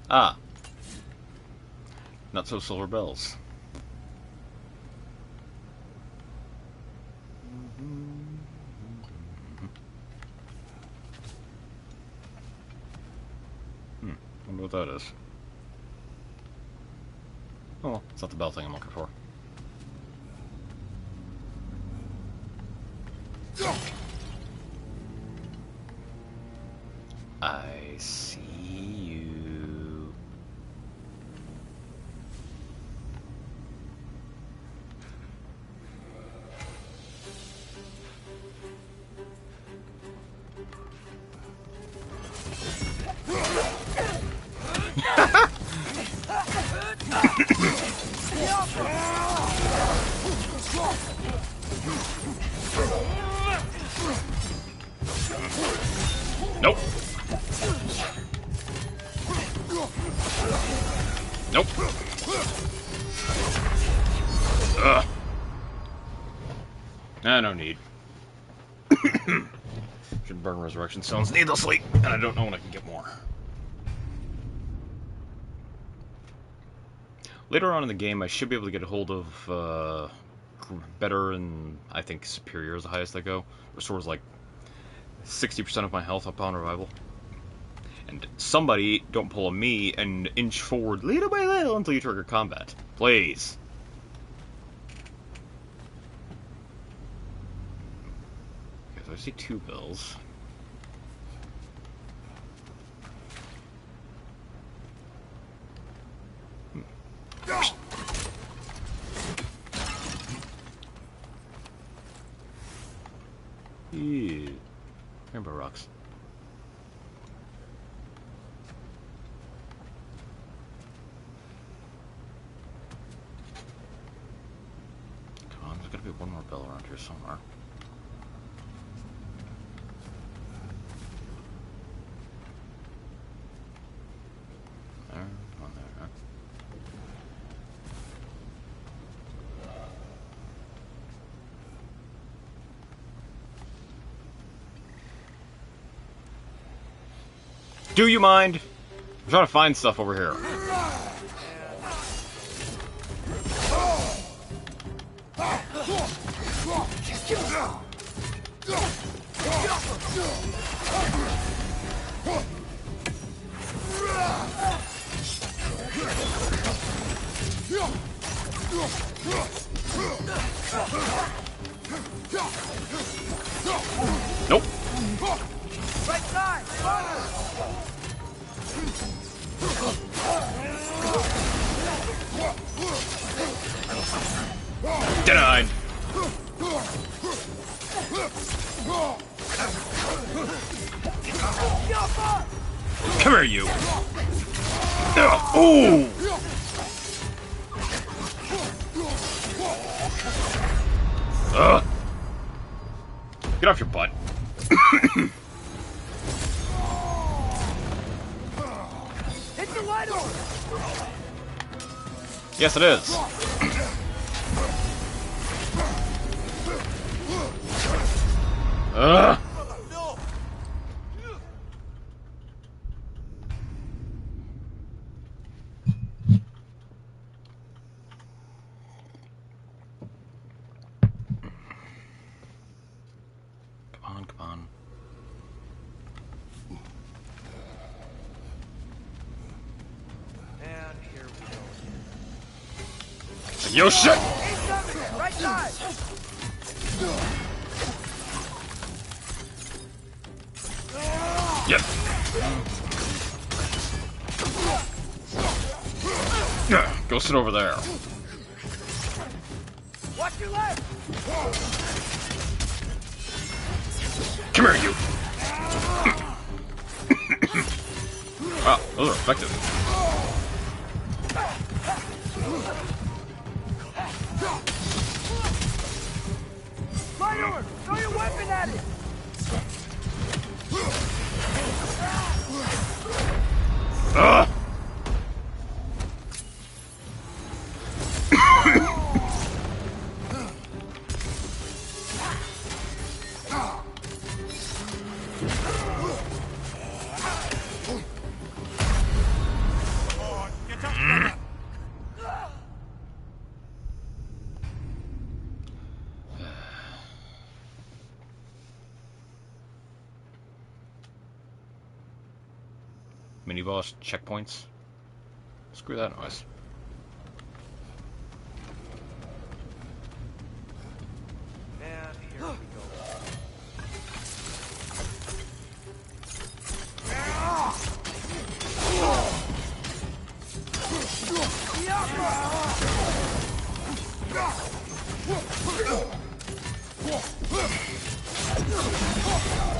Ah. Not so silver bells. Wonder what that is. Oh, well, it's not the bell thing I'm looking for. I see you. Nope. Nope. Ugh. Nah, no need. Should burn resurrection stones needlessly, and I don't know when I can get more. Later on in the game, I should be able to get a hold of better and I think superior is the highest I go. Restores like 60% of my health upon revival. And somebody, don't pull a me, and inch forward little by little until you trigger combat. Please. Okay, so I see 2 bills. Yeah. Rainbow rocks. Come on, there's gotta be one more bell around here somewhere. There, one there. Do you mind? I'm trying to find stuff over here. Nope. Right side! Denied. Come here, you. Ooh. Get off your butt. Hit the light on! Yes, it is. Come on. And here we go again. Yo, shit! Right side! Yep. Yeah, go sit over there. Watch your left! Come here, you. Wow, those are effective. Light over! Throw your weapon at it! Mini boss checkpoints. Screw that noise. And here we go.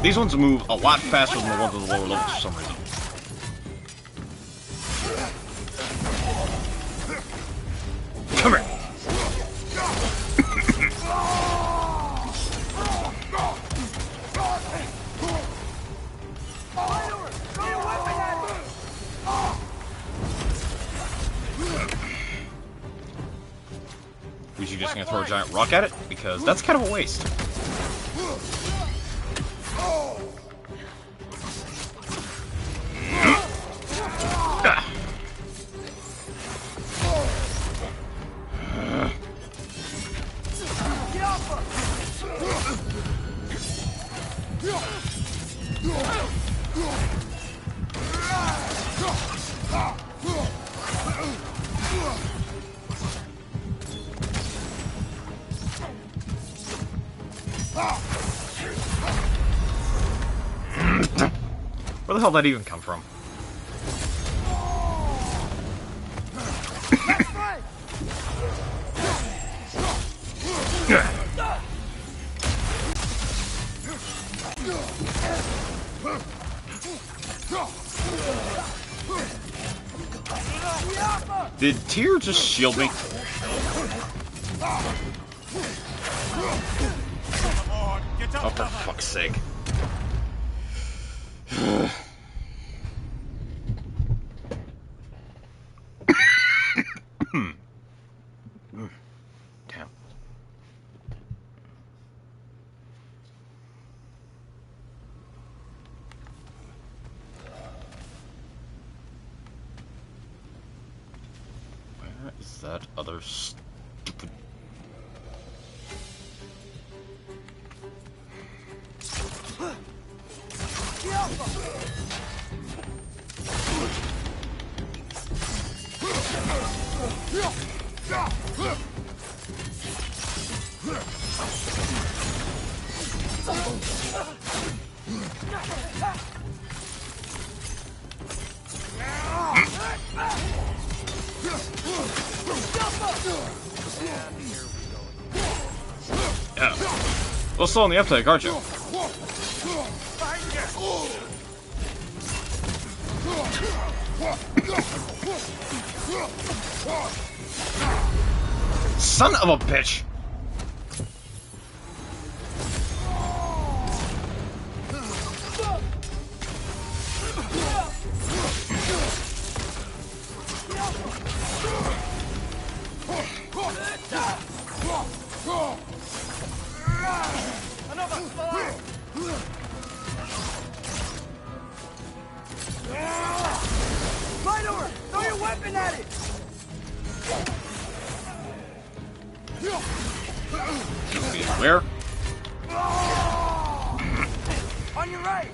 These ones move a lot faster than the ones on the lower levels for some reason. Come here. Was you just gonna throw a giant rock at it? Because that's kind of a waste. Where the hell did that even come from? Did Tyr just shield me? Oh, for fuck's sake. Damn. Where is that other stupid... Yeah. A little slow on the uptake, aren't you? Son of a bitch! Throw your weapon at it! Where? On your right!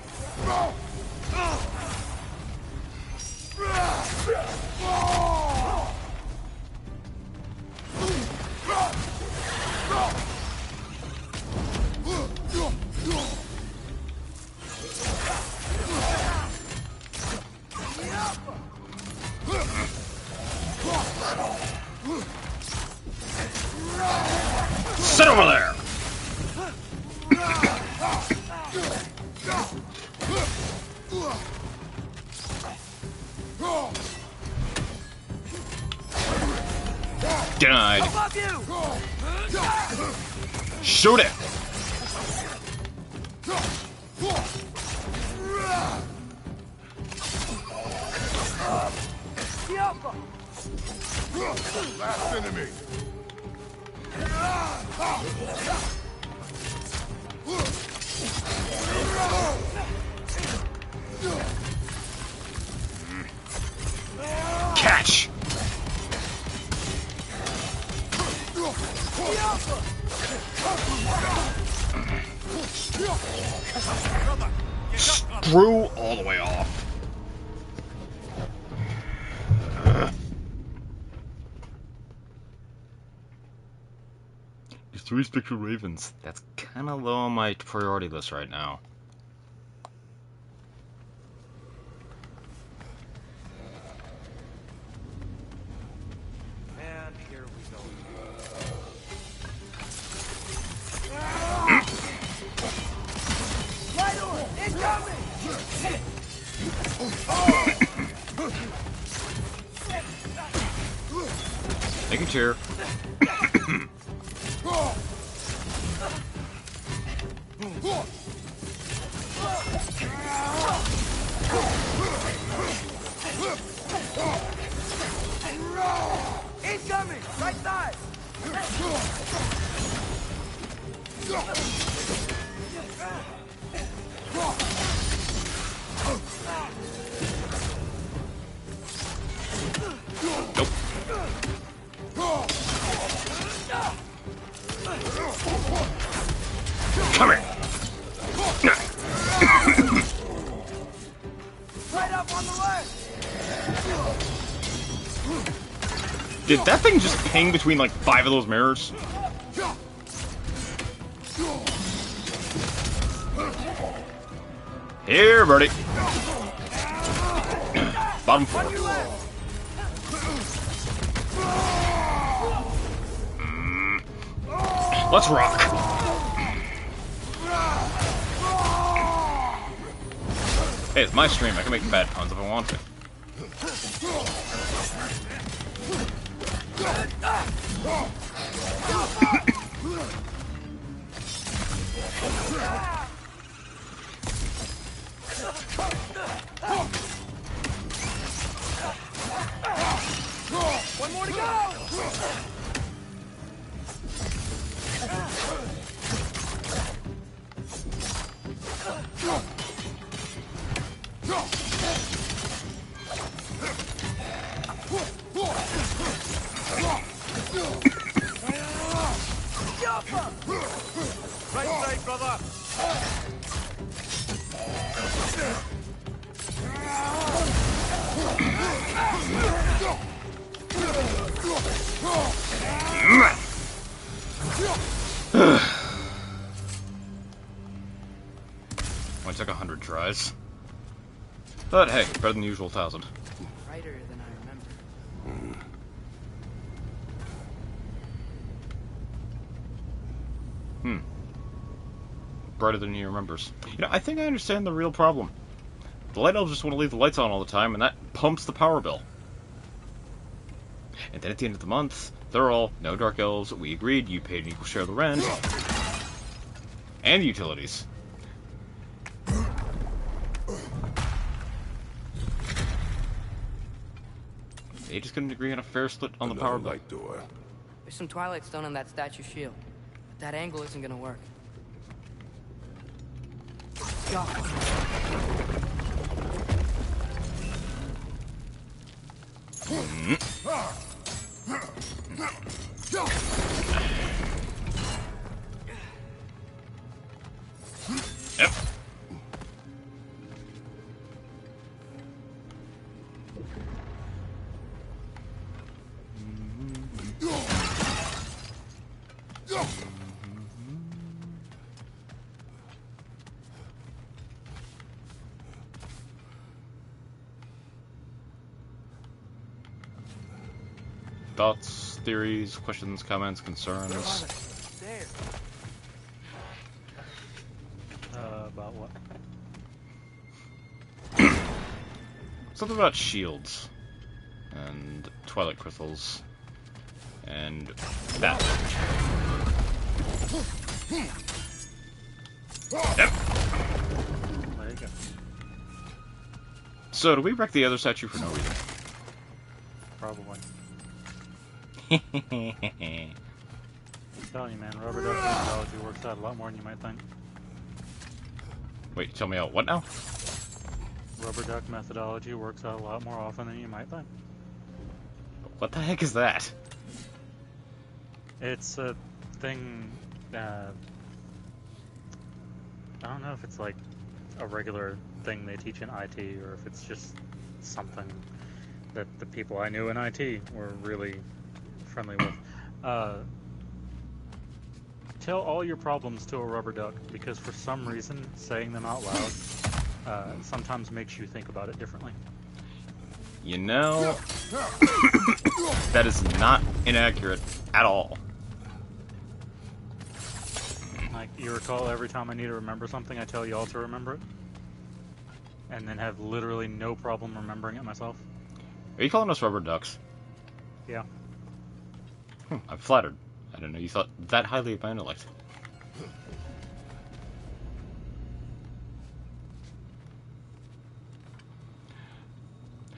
Sit over there! Denied. Shoot it! Last enemy. Catch! Screw all the way off. There's 3 Spectral Ravens. That's kind of low on my priority list right now. And here we go. Light orb! Incoming! Taking cheer. Incoming! Right side! Nope. Come here. Right up on the left. Did that thing just ping between like 5 of those mirrors? Here, birdie. Bottom floor. Let's rock. Hey, it's my stream. I can make bad puns if I want to. One more to go. Right side, brother. Only took 100 tries. But hey, better than the usual 1,000. Brighter than I remember. Brighter than he remembers. You know, I think I understand the real problem. The light elves just want to leave the lights on all the time, and that pumps the power bill. And then at the end of the month, they're all, no dark elves, we agreed, you paid an equal share of the rent. And the utilities. They just couldn't agree on a fair split on the power bill. Light door. There's some Twilight Stone on that statue shield, but that angle isn't gonna work. Yep. Thoughts, theories, questions, comments, concerns? There. About what? Something about shields and twilight crystals and that. Yep. There you go. So, do we wreck the other statue for no reason? Probably. I'm telling you, man, rubber duck methodology works out a lot more than you might think. Wait, tell me out what now? Rubber duck methodology works out a lot more often than you might think. What the heck is that? It's a thing, I don't know if it's like a regular thing they teach in IT or if it's just something that the people I knew in IT were really friendly with. Tell all your problems to a rubber duck, because for some reason saying them out loud sometimes makes you think about it differently. You know, that is not inaccurate at all. Like, you recall every time I need to remember something, I tell y'all to remember it, and then have literally no problem remembering it myself. Are you calling us rubber ducks? Yeah. I'm flattered. I didn't know you thought that highly of my intellect.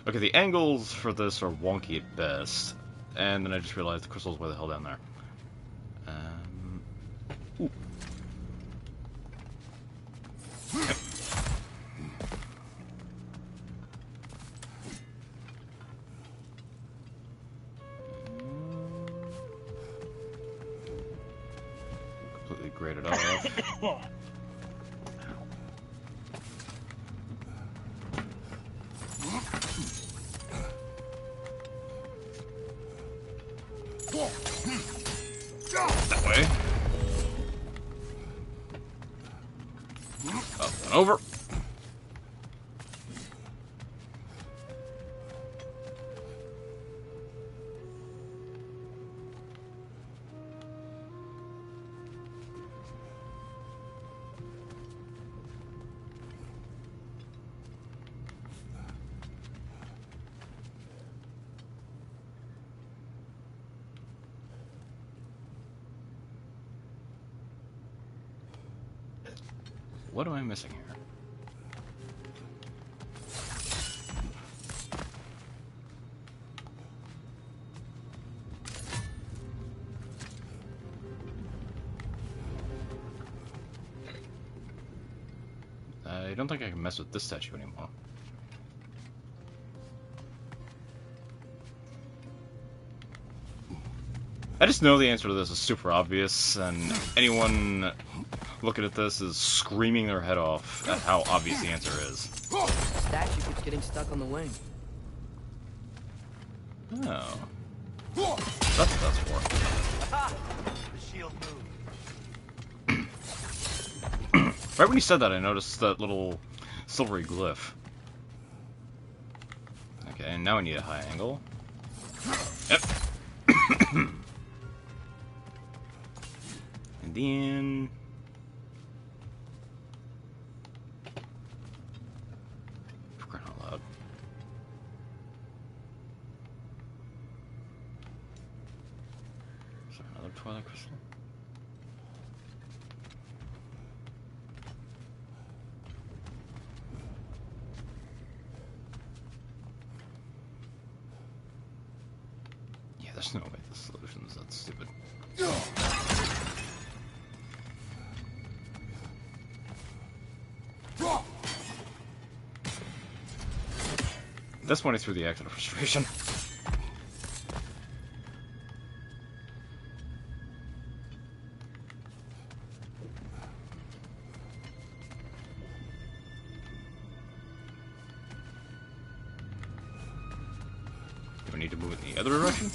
Okay, the angles for this are wonky at best, and then I just realized the crystal's way the hell down there. Ooh. Yep. completely graded off. That way. Up and over. What am I missing here? I don't think I can mess with this statue anymore. I just know the answer to this is super obvious, and anyone looking at this is screaming their head off at how obvious the answer is. The statue keeps getting stuck on the wing. Oh. That's what that's for. The shield moved. Right when you said that, I noticed that little silvery glyph. Okay, and now I need a high angle. Yep. And then... for crying out loud. Is there another Twilight Crystal? Yeah, there's no way this solution is that stupid. That's when I threw the axe out of frustration. Do I need to move it in the other direction?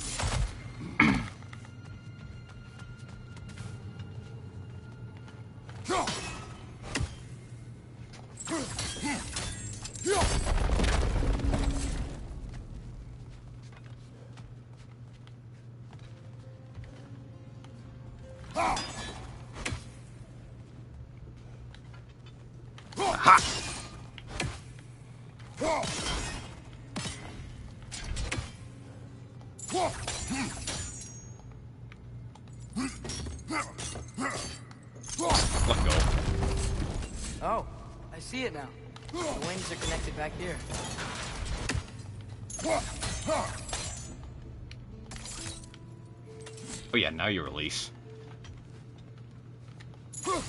Let go. Oh, I see it now. The wings are connected back here. Oh yeah, now you release. Yep.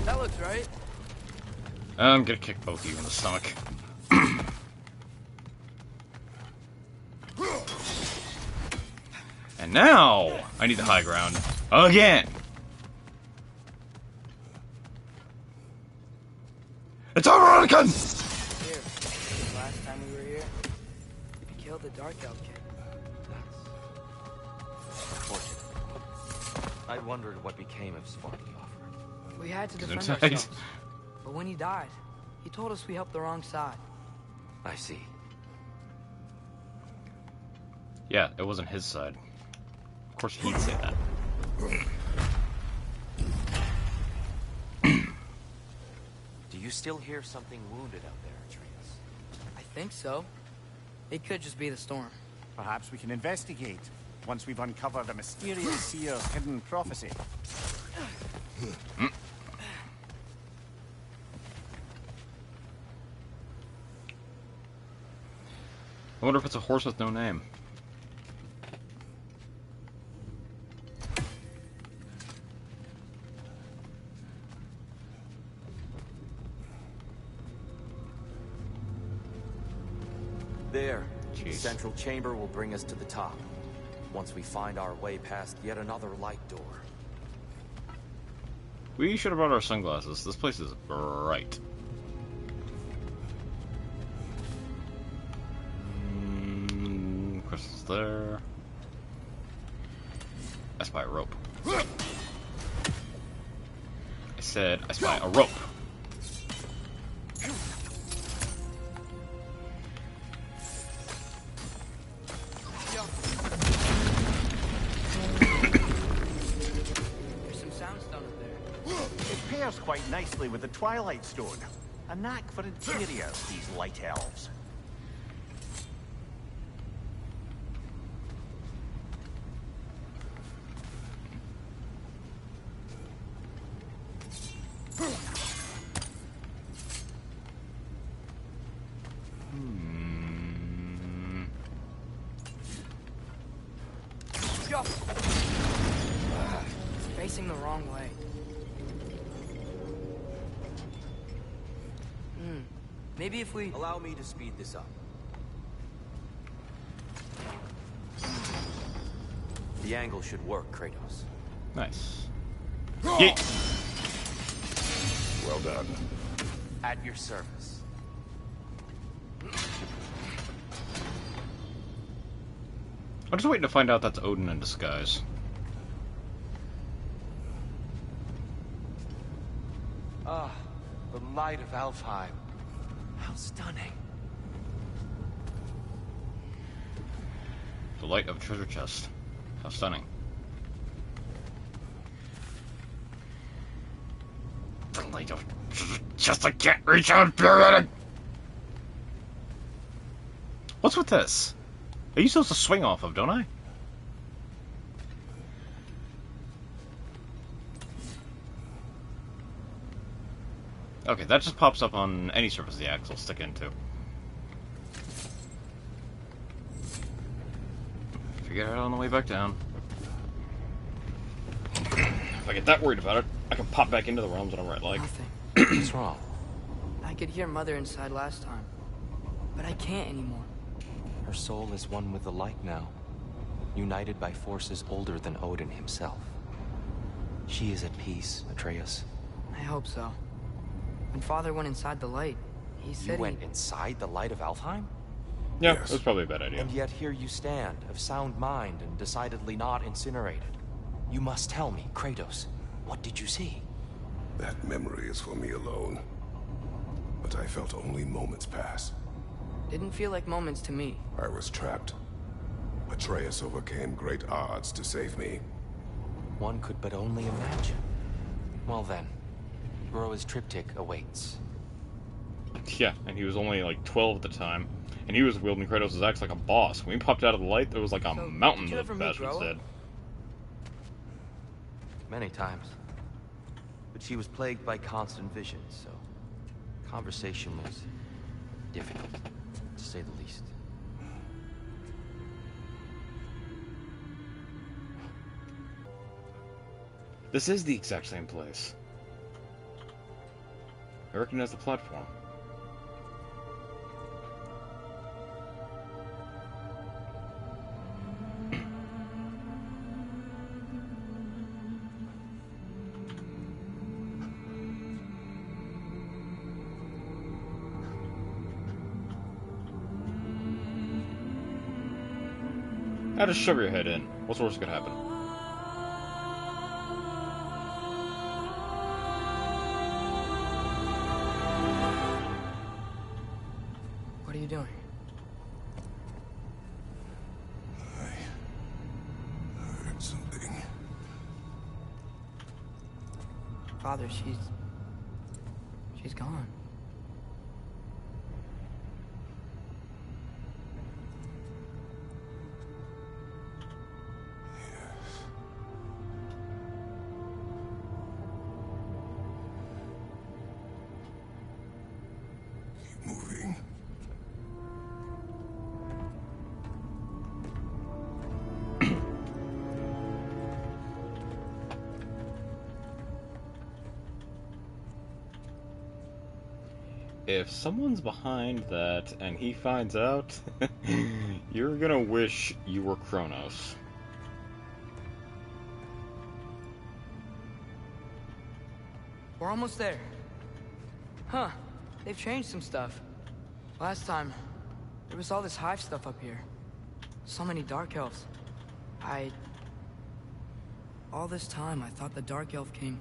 That looks right. I'm gonna kick both of you in the stomach. And now I need the high ground again. It's over again. Here, last time we were here, we killed the Dark Elf kid. Unfortunate. I wondered what became of Svartalfur. We had to defend inside. ourselves. But when he died, he told us we helped the wrong side. I see. Yeah, it wasn't his side. Of course he'd say that. Do you still hear something wounded out there, Atreus? I think so. It could just be the storm. Perhaps we can investigate once we've uncovered a mysterious seer's hidden prophecy. I wonder if it's a horse with no name. There. The Jeez. central chamber will bring us to the top. once we find our way past yet another light door. We should have brought our sunglasses. This place is bright. Crystals there. I spy a rope. I said I spy a rope. There's some soundstone up there. It pairs quite nicely with the Twilight Stone. A knack for interiors, these light elves. It's facing the wrong way. Maybe if we... Allow me to speed this up. The angle should work, Kratos. Nice. Yeet. Well done. At your service. I'm just waiting to find out that's Odin in disguise. Ah, the light of Alfheim. How stunning. The light of a treasure chest. How stunning. The light of a treasure chest. I can't reach out. What's with this? I use those to swing off of, don't I? Okay, that just pops up on any surface the axe will stick into. Figure it out on the way back down. If I get that worried about it, I can pop back into the realms whenever I like. Nothing. What's wrong? I could hear Mother inside last time, but I can't anymore. Her soul is one with the light now, united by forces older than Odin himself. She is at peace, Atreus. I hope so. When Father went inside the light, he said You went inside the light of Alfheim? Yeah, Yes. that's probably a bad idea. And yet here you stand, of sound mind and decidedly not incinerated. You must tell me, Kratos, what did you see? That memory is for me alone. But I felt only moments pass. Didn't feel like moments to me. I was trapped. Atreus overcame great odds to save me. One could but only imagine. Well then, Groa's triptych awaits. Yeah, and he was only like 12 at the time, and he was wielding Kratos' axe like a boss. When he popped out of the light, there was like a So, mountain did you of ever meet bastards Groa? dead. Many times. But she was plagued by constant visions, so conversation was difficult, to say the least. This is the exact same place. I recognize the platform. Now just shove your head in. What's worse could happen? What are you doing? I heard something. Father, she's gone. Keep moving. If someone's behind that and he finds out, you're gonna wish you were Kronos. We're almost there. Huh. They've changed some stuff. Last time, there was all this hive stuff up here. So many Dark Elves. All this time, I thought the Dark Elf King...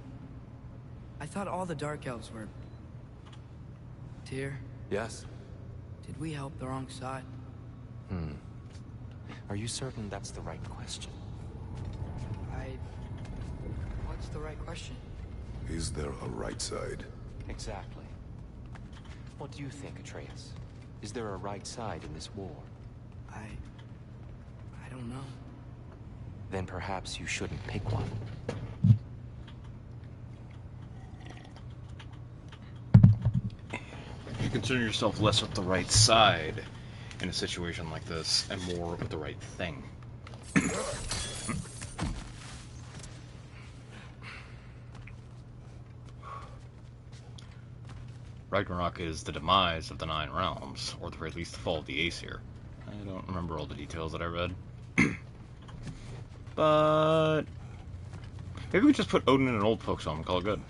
I thought all the Dark Elves were... Tyr? Yes? Did we help the wrong side? Are you certain that's the right question? What's the right question? Is there a right side? Exactly. What do you think, Atreus? Is there a right side in this war? I don't know. Then perhaps you shouldn't pick one. You consider yourself less with the right side in a situation like this, and more with the right thing. Ragnarok is the demise of the Nine Realms, or at the very least the fall of the Aesir. I don't remember all the details that I read. But maybe we just put Odin in an old folks home and call it good.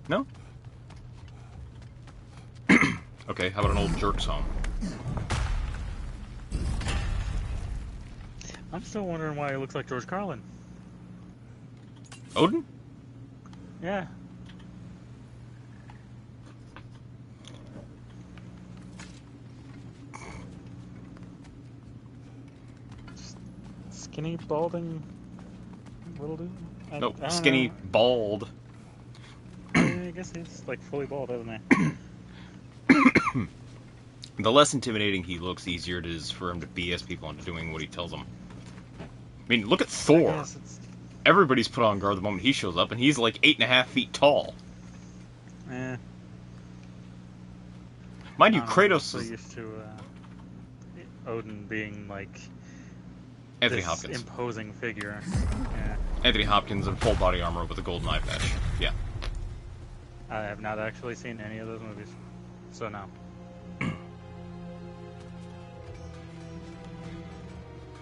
No? Okay, how about an old jerk's home? I'm still wondering why he looks like George Carlin. Odin? Yeah. Skinny, balding little dude? I No, don't skinny, know. bald. I guess he's like fully bald, isn't he? The less intimidating he looks, the easier it is for him to BS people into doing what he tells them. I mean, look at Thor. Yes, it's... Everybody's put on guard the moment he shows up, and he's like 8.5 feet tall. Eh. Mind you, I'm Kratos so is used to Odin being like Anthony this Hopkins. imposing figure. Yeah. Anthony Hopkins in full body armor with a golden eye patch. Yeah. I have not actually seen any of those movies, so no.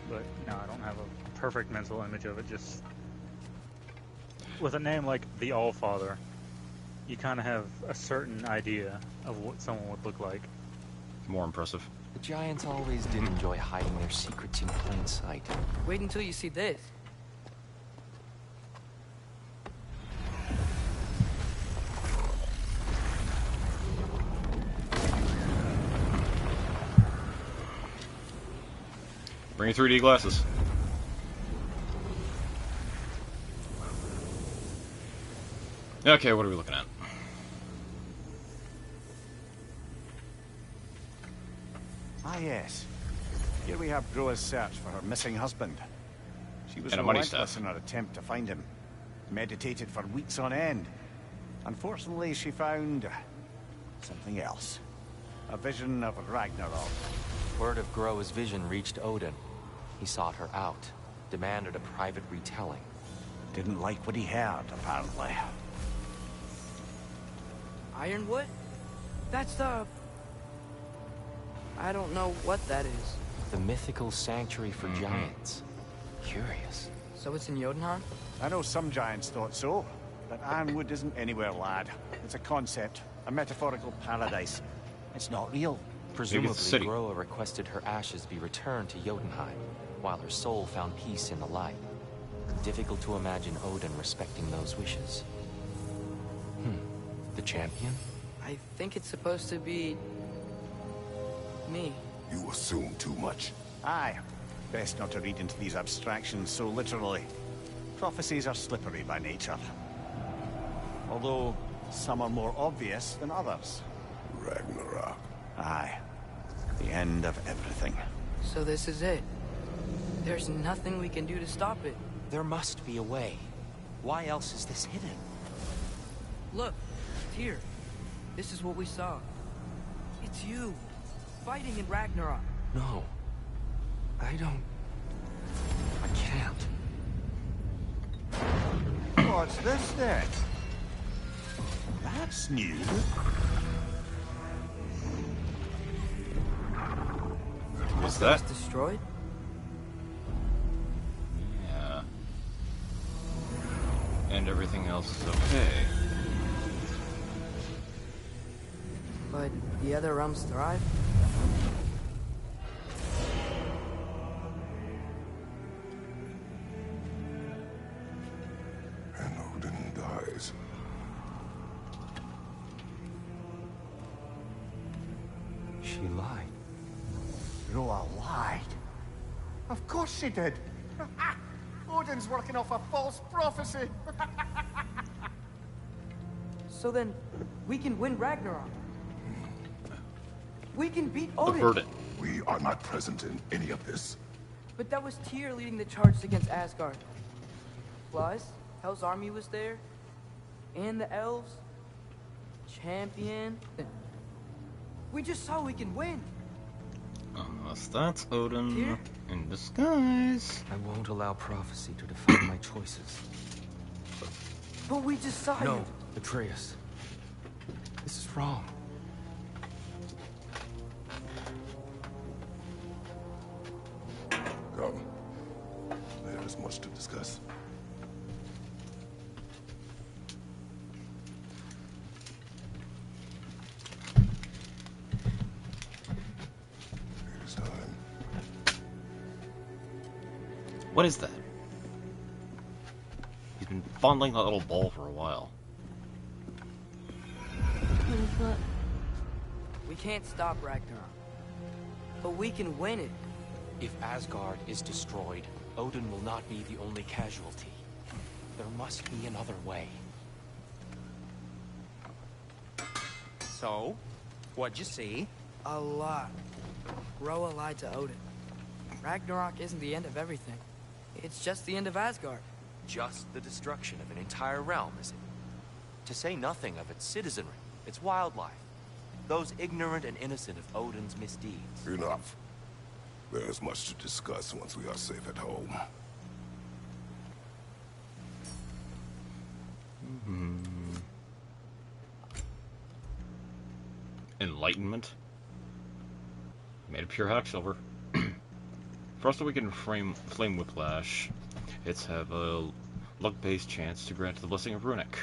But no, I don't have a perfect mental image of it. Just with a name like the Allfather, you kind of have a certain idea of what someone would look like. More impressive. The giants always did enjoy hiding their secrets in plain sight. Wait until you see this. Bring your 3D glasses. Okay, what are we looking at? Ah, yes. Here we have Groa's search for her missing husband. She was And a money relentless staff. in her attempt to find him. Meditated for weeks on end. Unfortunately, she found something else. A vision of Ragnarok. Word of Groa's vision reached Odin. He sought her out, demanded a private retelling. Didn't like what he heard, apparently. Ironwood? That's the... I don't know what that is. The mythical sanctuary for giants. Curious. So it's in Jotunheim? I know some giants thought so, but Ironwood isn't anywhere, lad. It's a concept, a metaphorical paradise. It's not real. Presumably, city. Groa requested her ashes be returned to Jotunheim, while her soul found peace in the light. Difficult to imagine Odin respecting those wishes. The champion? I think it's supposed to be... me. You assume too much. Aye. Best not to read into these abstractions so literally. Prophecies are slippery by nature. Although, some are more obvious than others. Ragnarok. Aye. The end of everything. So this is it. There's nothing we can do to stop it. There must be a way. Why else is this hidden? Look, here. This is what we saw. It's you, fighting in Ragnarok. No. I can't. What's this then? That's new. What's It that? was destroyed? Yeah. and everything else is okay. But the other realms thrive? And Odin dies. She lied. Roa lied. Of course she did. Odin's working off a false prophecy. So then, we can win Ragnarok. We can beat Odin. Avert it. We are not present in any of this. But that was Tyr leading the charge against Asgard. Plus, Hell's army was there. And the elves. Champion. We just saw we can win. Unless that's Odin Here? in disguise. I won't allow prophecy to define my choices. But we just saw No, you. Atreus. This is wrong. Come. There is much to discuss. It is time. What is that? He's been fondling that little ball for a while. We can't stop Ragnarok. But we can win it. If Asgard is destroyed, Odin will not be the only casualty. There must be another way. So, what'd you see? A lot. Roa lied to Odin. Ragnarok isn't the end of everything. It's just the end of Asgard. Just the destruction of an entire realm, is it? To say nothing of its citizenry, its wildlife. Those ignorant and innocent of Odin's misdeeds. Enough. There is much to discuss once we are safe at home. Enlightenment. Made of pure hack silver. First, we can flame whiplash. It's have a luck-based chance to grant the blessing of Runic.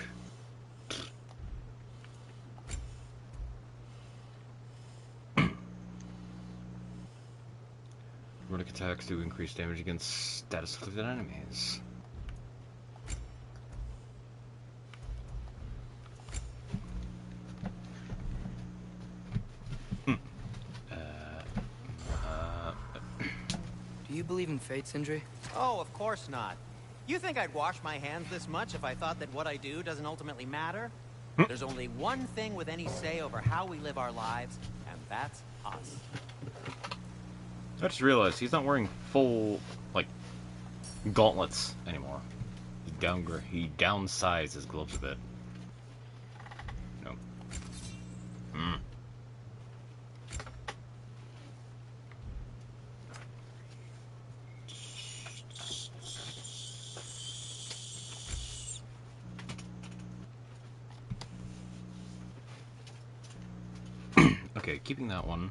Runic attacks do increase damage against status-afflicted enemies. Do you believe in fate, Sindri? Oh, of course not. You think I'd wash my hands this much if I thought that what I do doesn't ultimately matter? There's only one thing with any say over how we live our lives, and that's us. I just realized he's not wearing full, like, gauntlets anymore. He downsized his gloves a bit. No. Okay, keeping that one.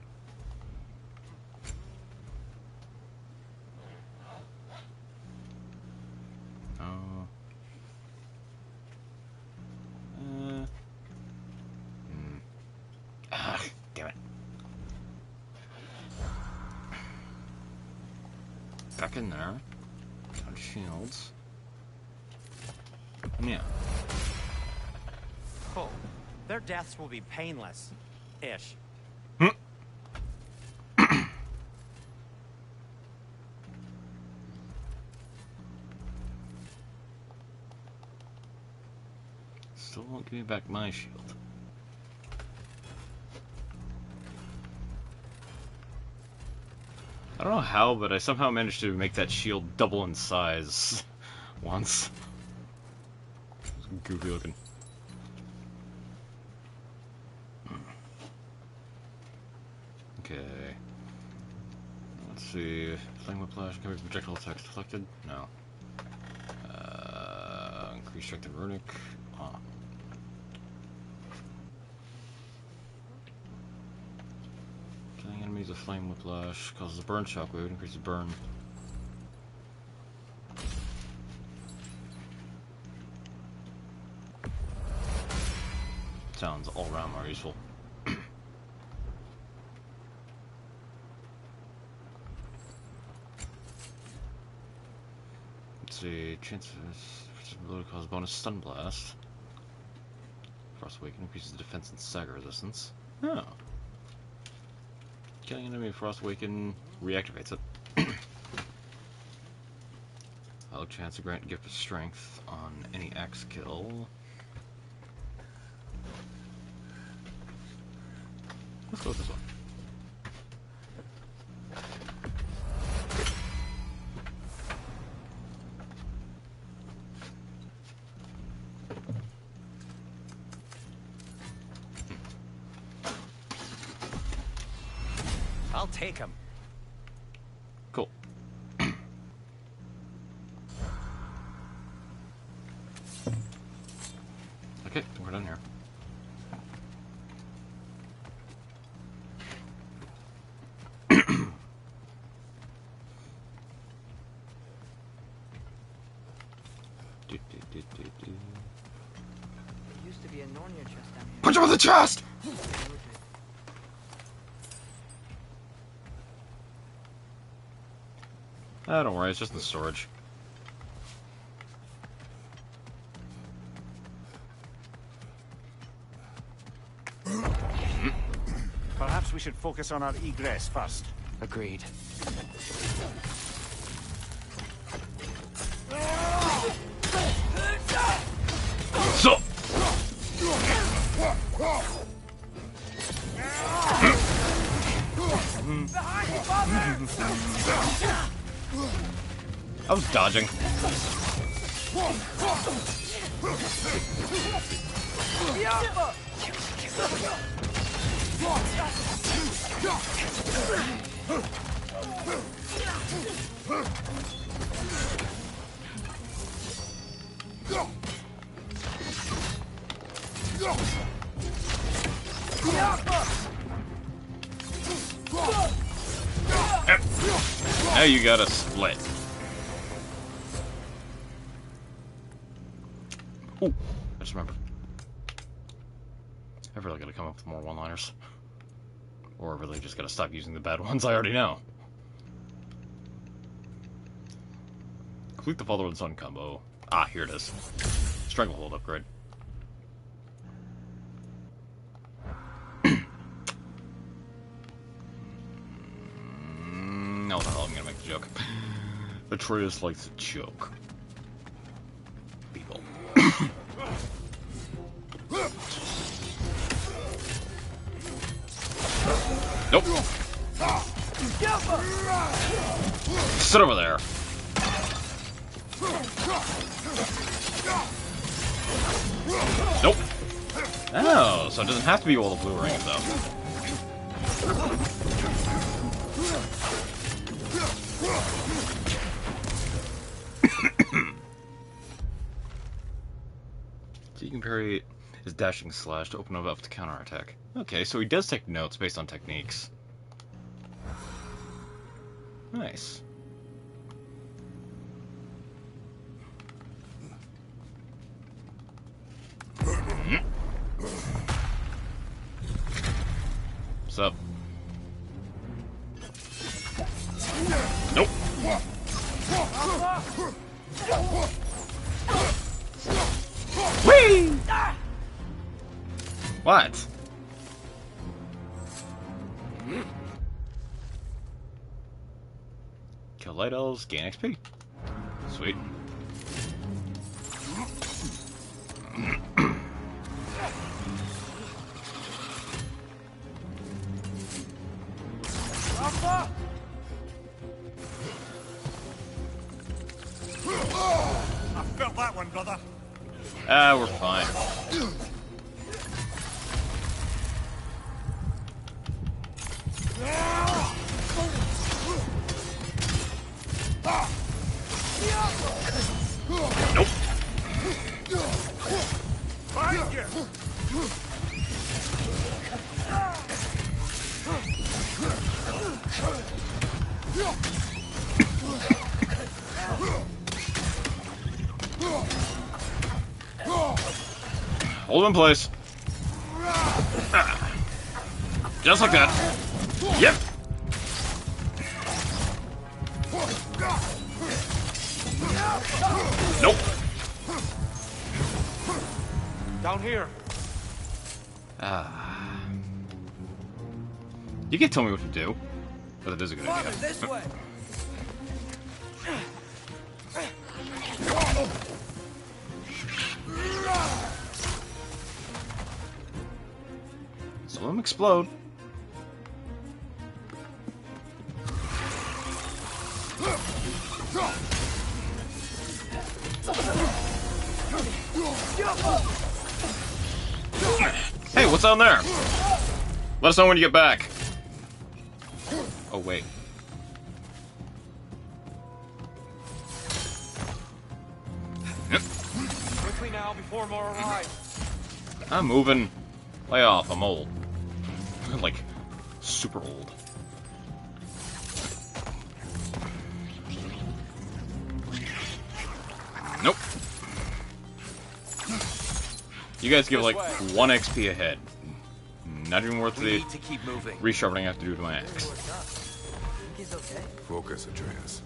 Damn it. Back in there. On shields. Yeah. Cool. Their deaths will be painless. Ish. Still won't give me back my shield. I don't know how, but I somehow managed to make that shield double in size once. It's goofy looking. Okay. Let's see. Flame whiplash covers projectile attacks deflected? No. Increased strength of runic. Killing enemies with flame whiplash causes a burn shockwave, increases burn. sounds all around more useful. Let's see, chances ability cause bonus stun blast. Frost Awaken increases defense and stagger resistance. Oh. Killing an enemy with Frost Awaken reactivates it. Allow chance to grant gift of strength on any axe kill. Let's go with this one. I'll take him. Cool. Okay, we're done here. There used to be a Nornir chest down here. Punch him in the chest! Ah, don't worry, it's just in storage. Perhaps we should focus on our egress first. Agreed. So. I was dodging. Now you gotta split. Ooh, I just remembered. I really gotta come up with more one-liners. Or I really just gotta stop using the bad ones I already know. Complete the Father and Son combo. Ah, here it is. Stranglehold upgrade. No, what the hell, I'm gonna make a joke. Atreus likes to joke. People. Nope. Sit over there. Nope. Oh, so it doesn't have to be all the blue rings, though. So you can parry his dashing slash to open up to counterattack. Okay, so he does take notes based on techniques. Nice. What's up? Nope. Whee! What? Kill light elves, gain XP. Sweet. I felt that one, brother. Ah, we're fine. Nope. Find you. Hold in place. Just like that. Yep. Nope. Down here. You can't tell me what to do. But that is a good idea. This way. Some of them explode. Hey, what's down there? Let us know when you get back. Oh, wait. Quickly now before more arrive. I'm moving. Lay off, I'm old. Like, super old. Nope. You guys give like 1 XP ahead. Not even worth the to keep moving. resharpening I have to do to my axe. He's okay. Focus, Atreus.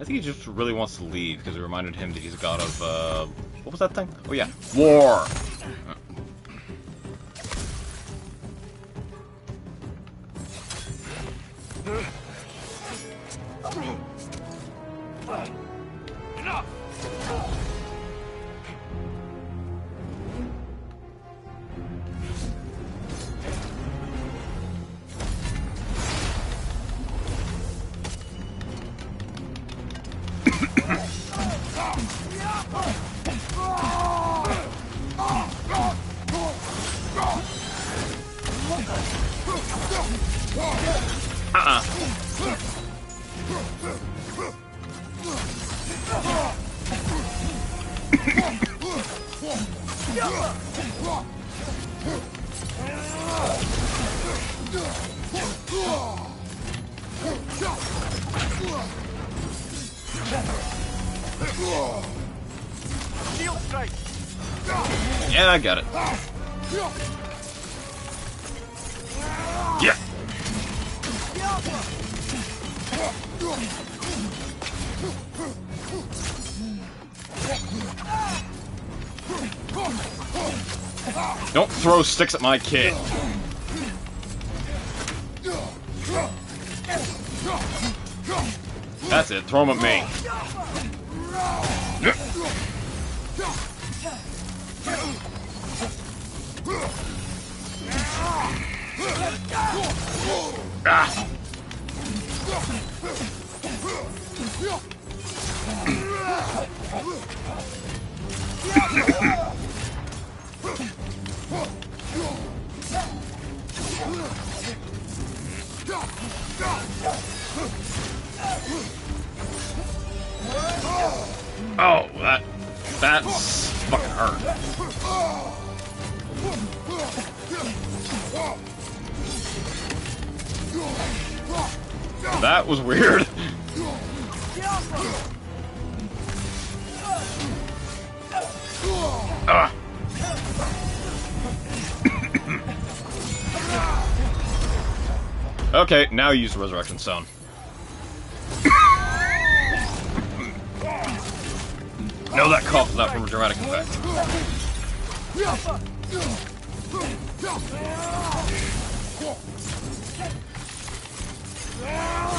I think he just really wants to leave because it reminded him that he's a god of, what was that thing? Oh yeah, war! Shield strike! Yeah, I got it. Yeah. Don't throw sticks at my kid. That's it, throw them at me. Ah. Oh, that's fucking hurt. That was weird. Okay, now use the Resurrection Stone. No, that cough is not from a dramatic effect.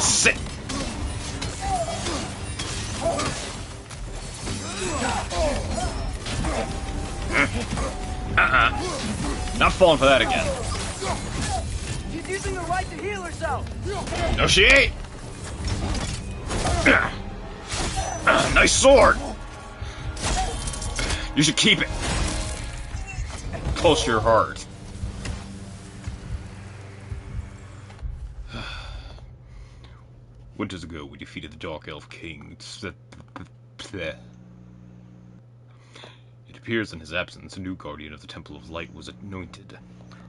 Sit! Not falling for that again. She's using her right to heal herself. No, she ain't! Nice sword! You should keep it close to your heart. Winters ago, we defeated the Dark Elf King. It appears in his absence, a new guardian of the Temple of Light was anointed.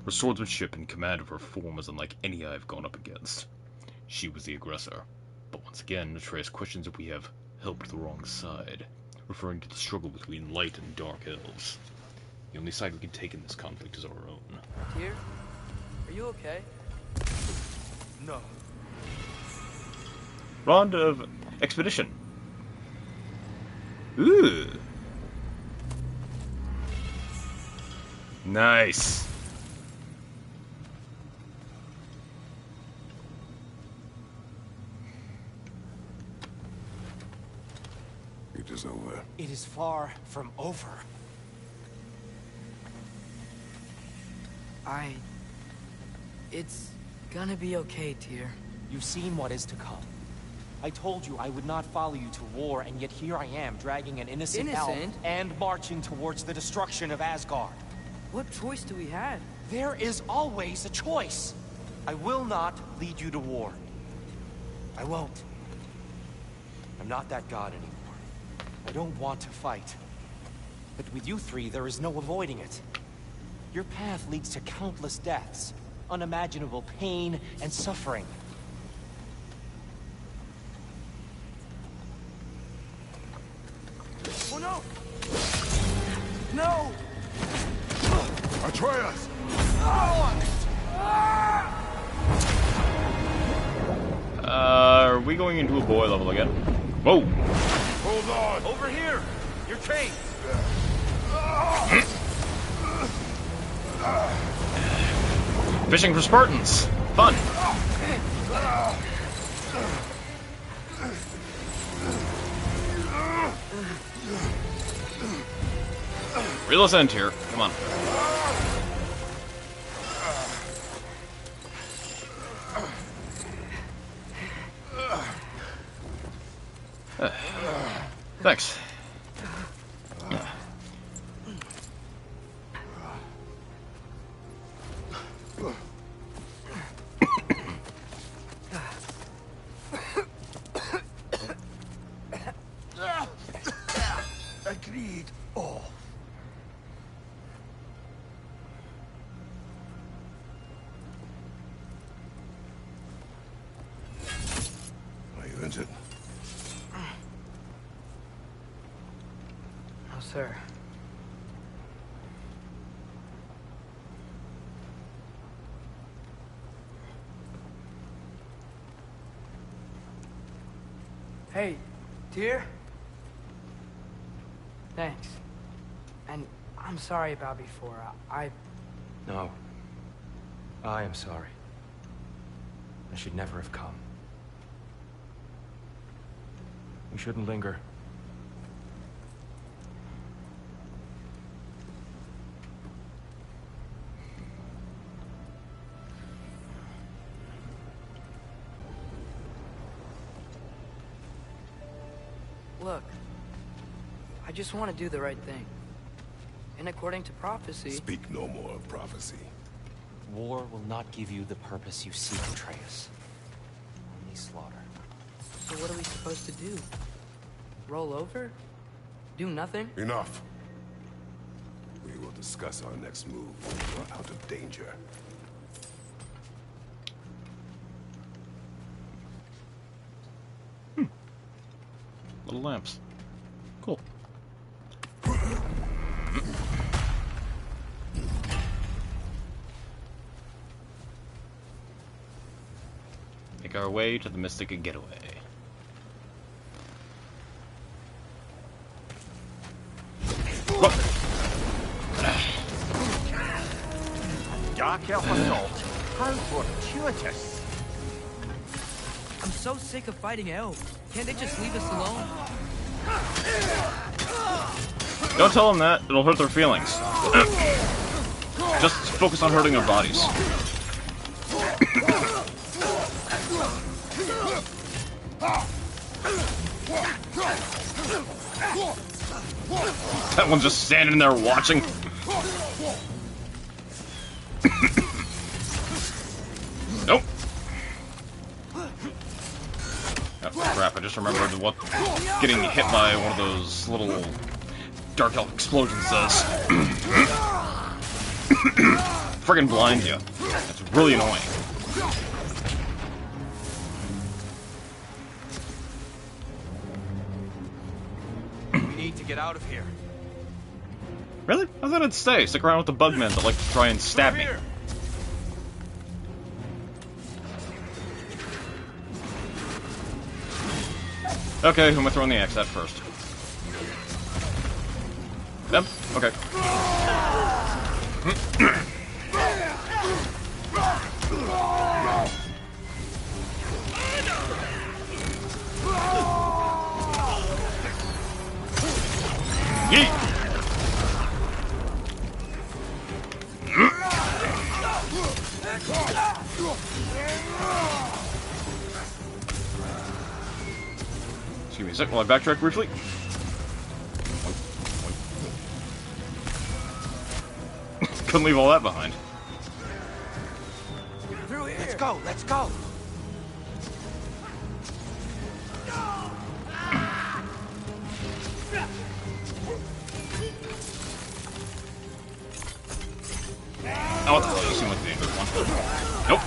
Her swordsmanship and command of her form was unlike any I've gone up against. She was the aggressor. But once again, Atreus questions if we have helped the wrong side, referring to the struggle between light and dark elves. The only side we can take in this conflict is our own. Tyr, are you okay? No. Round of expedition. Ooh. Nice. It is over. It is far from over. It's gonna be okay, Tyr. You've seen what is to come. I told you I would not follow you to war, and yet here I am, dragging an innocent elf and marching towards the destruction of Asgard. What choice do we have? There is always a choice. I will not lead you to war. I won't. I'm not that god anymore. I don't want to fight. But with you three, there is no avoiding it. Your path leads to countless deaths, unimaginable pain and suffering. Oh no! No! Atreus! Are we going into a boy level again? Whoa! Hold on! Over here! Your chain! Fishing for Spartans! Fun! Reel us in here. Come on. Thanks. Agreed. Oh. I earned it. No, sir. Hey, Tyr? Thanks. And I'm sorry about before. No. I am sorry. I should never have come. We shouldn't linger. Look, I just want to do the right thing. And according to prophecy... Speak no more of prophecy. War will not give you the purpose you seek, Atreus. Only slaughter. So what are we supposed to do? Roll over? Do nothing? Enough. We will discuss our next move when we are out of danger. Little lamps. Cool. Make our way to the Mystic Getaway. Dark elf assault. How fortuitous. I'm so sick of fighting elves. Can't they just leave us alone? Don't tell them that. It'll hurt their feelings. Just focus on hurting their bodies. That one's just standing there watching. Nope. Oh crap, I just remembered what getting hit by one of those little dark elf explosions does. friggin' blinds you. That's really annoying. We need to get out of here. Really? I thought I'd stay. Stick around with the bugmen that like to try and stab me. Okay, who am I throwing the axe at first? Them? Okay. Yeet! Excuse me a sec while I backtrack briefly. Couldn't leave all that behind. Through here. Let's go, let's go. Oh, what the hell? You seem like the dangerous one. Nope.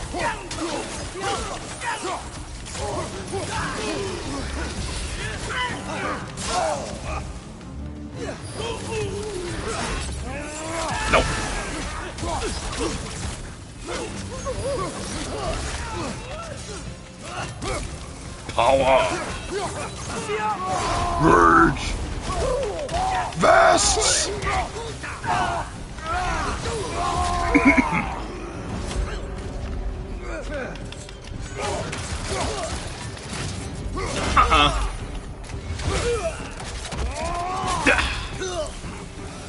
Nope. Power. Rage. Vests.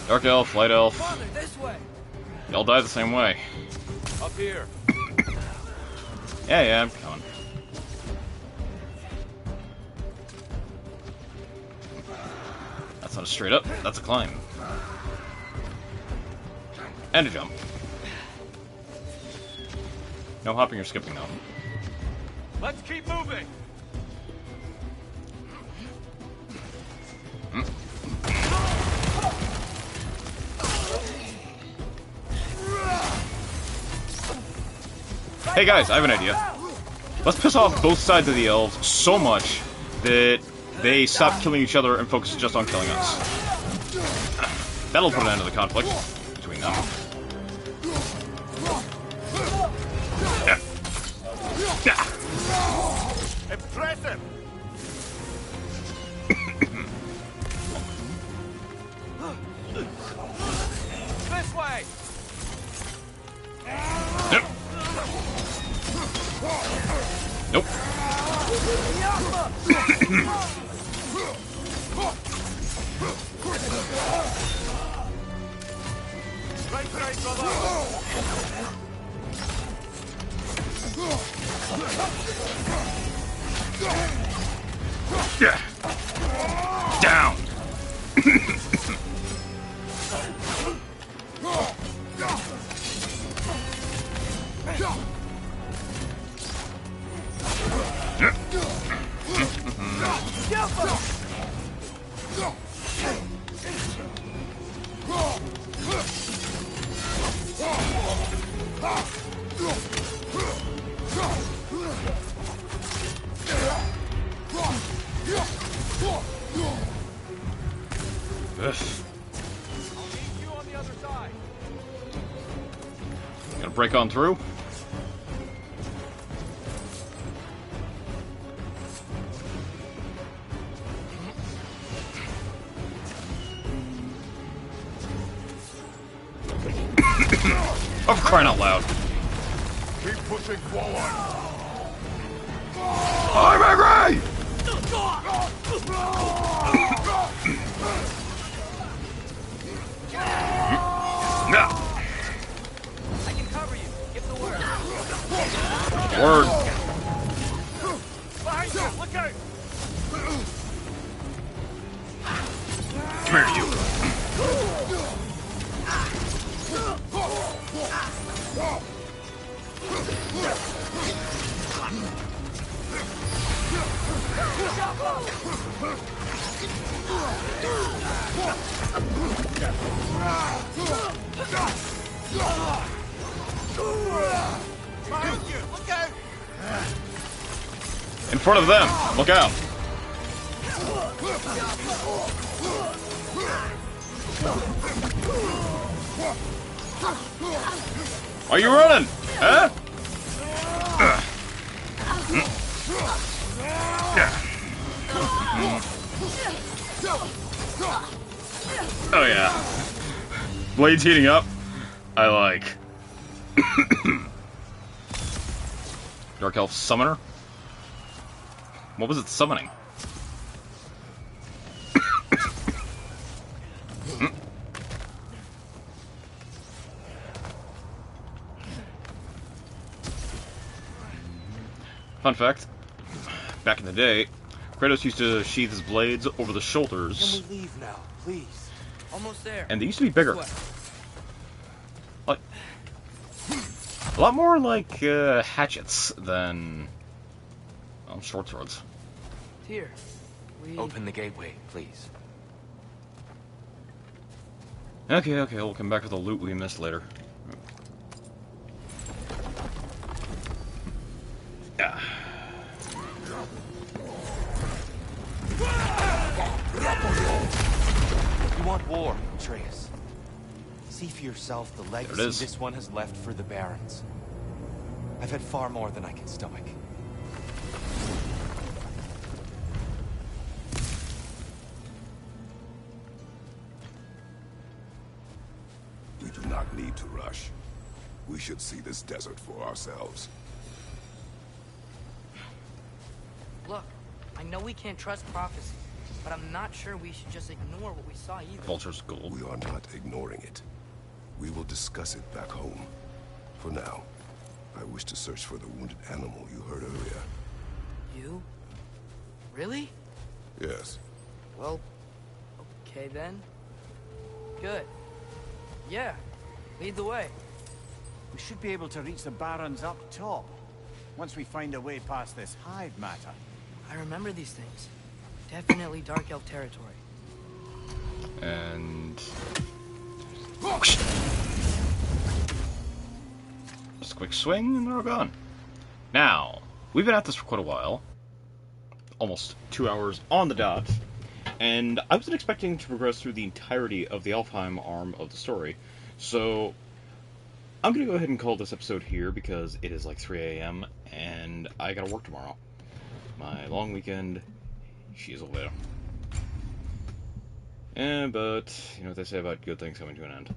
Dark elf, light elf. This way. Y'all die the same way. Up here. Yeah, I'm coming. That's not a straight up, that's a climb. And a jump. No hopping or skipping though. Let's keep moving. Hey guys, I have an idea. Let's piss off both sides of the elves so much that they stop killing each other and focus just on killing us. That'll put an end to the conflict between them. Impressive. This way. Yep. Nope. Right, brother. Yeah. Down. Gonna break on through. Oh, for crying out loud. Keep pushing forward. I'm angry! I can cover you. Give the word. Word. Behind you, look out. Come here, you. Behind you! Look out! In front of them! Look out! Why are you running? Huh? Oh yeah. Blades heating up. I like. Dark Elf Summoner? What was it summoning? Fun fact, back in the day, Kratos used to sheath his blades over the shoulders. Can we leave now, please? Almost there. And they used to be bigger. What? Like, a lot more like hatchets than short swords. Here. We... Open the gateway, please. Okay, we'll come back to the loot we missed later. Yeah. You want war, Atreus. See for yourself the legacy this one has left for the Barons. I've had far more than I can stomach. We do not need to rush. We should see this desert for ourselves. Look, I know we can't trust prophecy, but I'm not sure we should just ignore what we saw either. Vulture's gold. We are not ignoring it. We will discuss it back home. For now, I wish to search for the wounded animal you heard earlier. You? Really? Yes. Well, okay then. Good. Yeah, lead the way. We should be able to reach the Barons up top, once we find a way past this hive matter. I remember these things. Definitely Dark Elf territory. And... just a quick swing, and they're all gone. Now, we've been at this for quite a while. Almost 2 hours on the dot. And I wasn't expecting to progress through the entirety of the Alfheim arm of the story. So, I'm going to go ahead and call this episode here because it is like 3 a.m. and I gotta work tomorrow. My long weekend, she is over. But, you know what they say about good things coming to an end.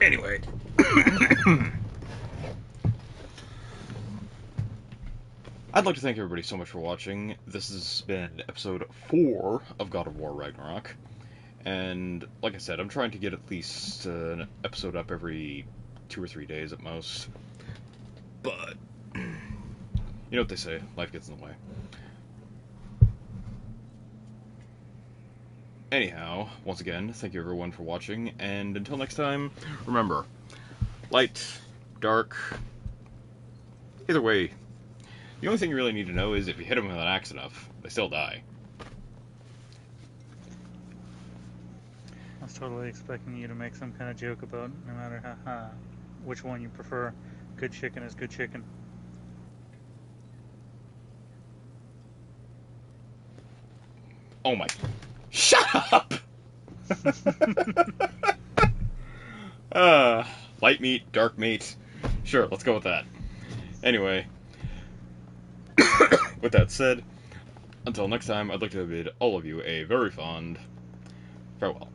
Anyway. I'd like to thank everybody so much for watching. This has been episode 4 of God of War Ragnarok. And, like I said, I'm trying to get at least an episode up every 2 or 3 days at most. But, you know what they say, life gets in the way. Anyhow, once again, thank you everyone for watching, and until next time, remember, light, dark, either way, the only thing you really need to know is if you hit them with an axe enough, they still die. I was totally expecting you to make some kind of joke about no matter which one you prefer. Good chicken is good chicken. Oh my... Shut up! Light meat, dark meat. Sure, let's go with that. Anyway, with that said, until next time, I'd like to bid all of you a very fond farewell.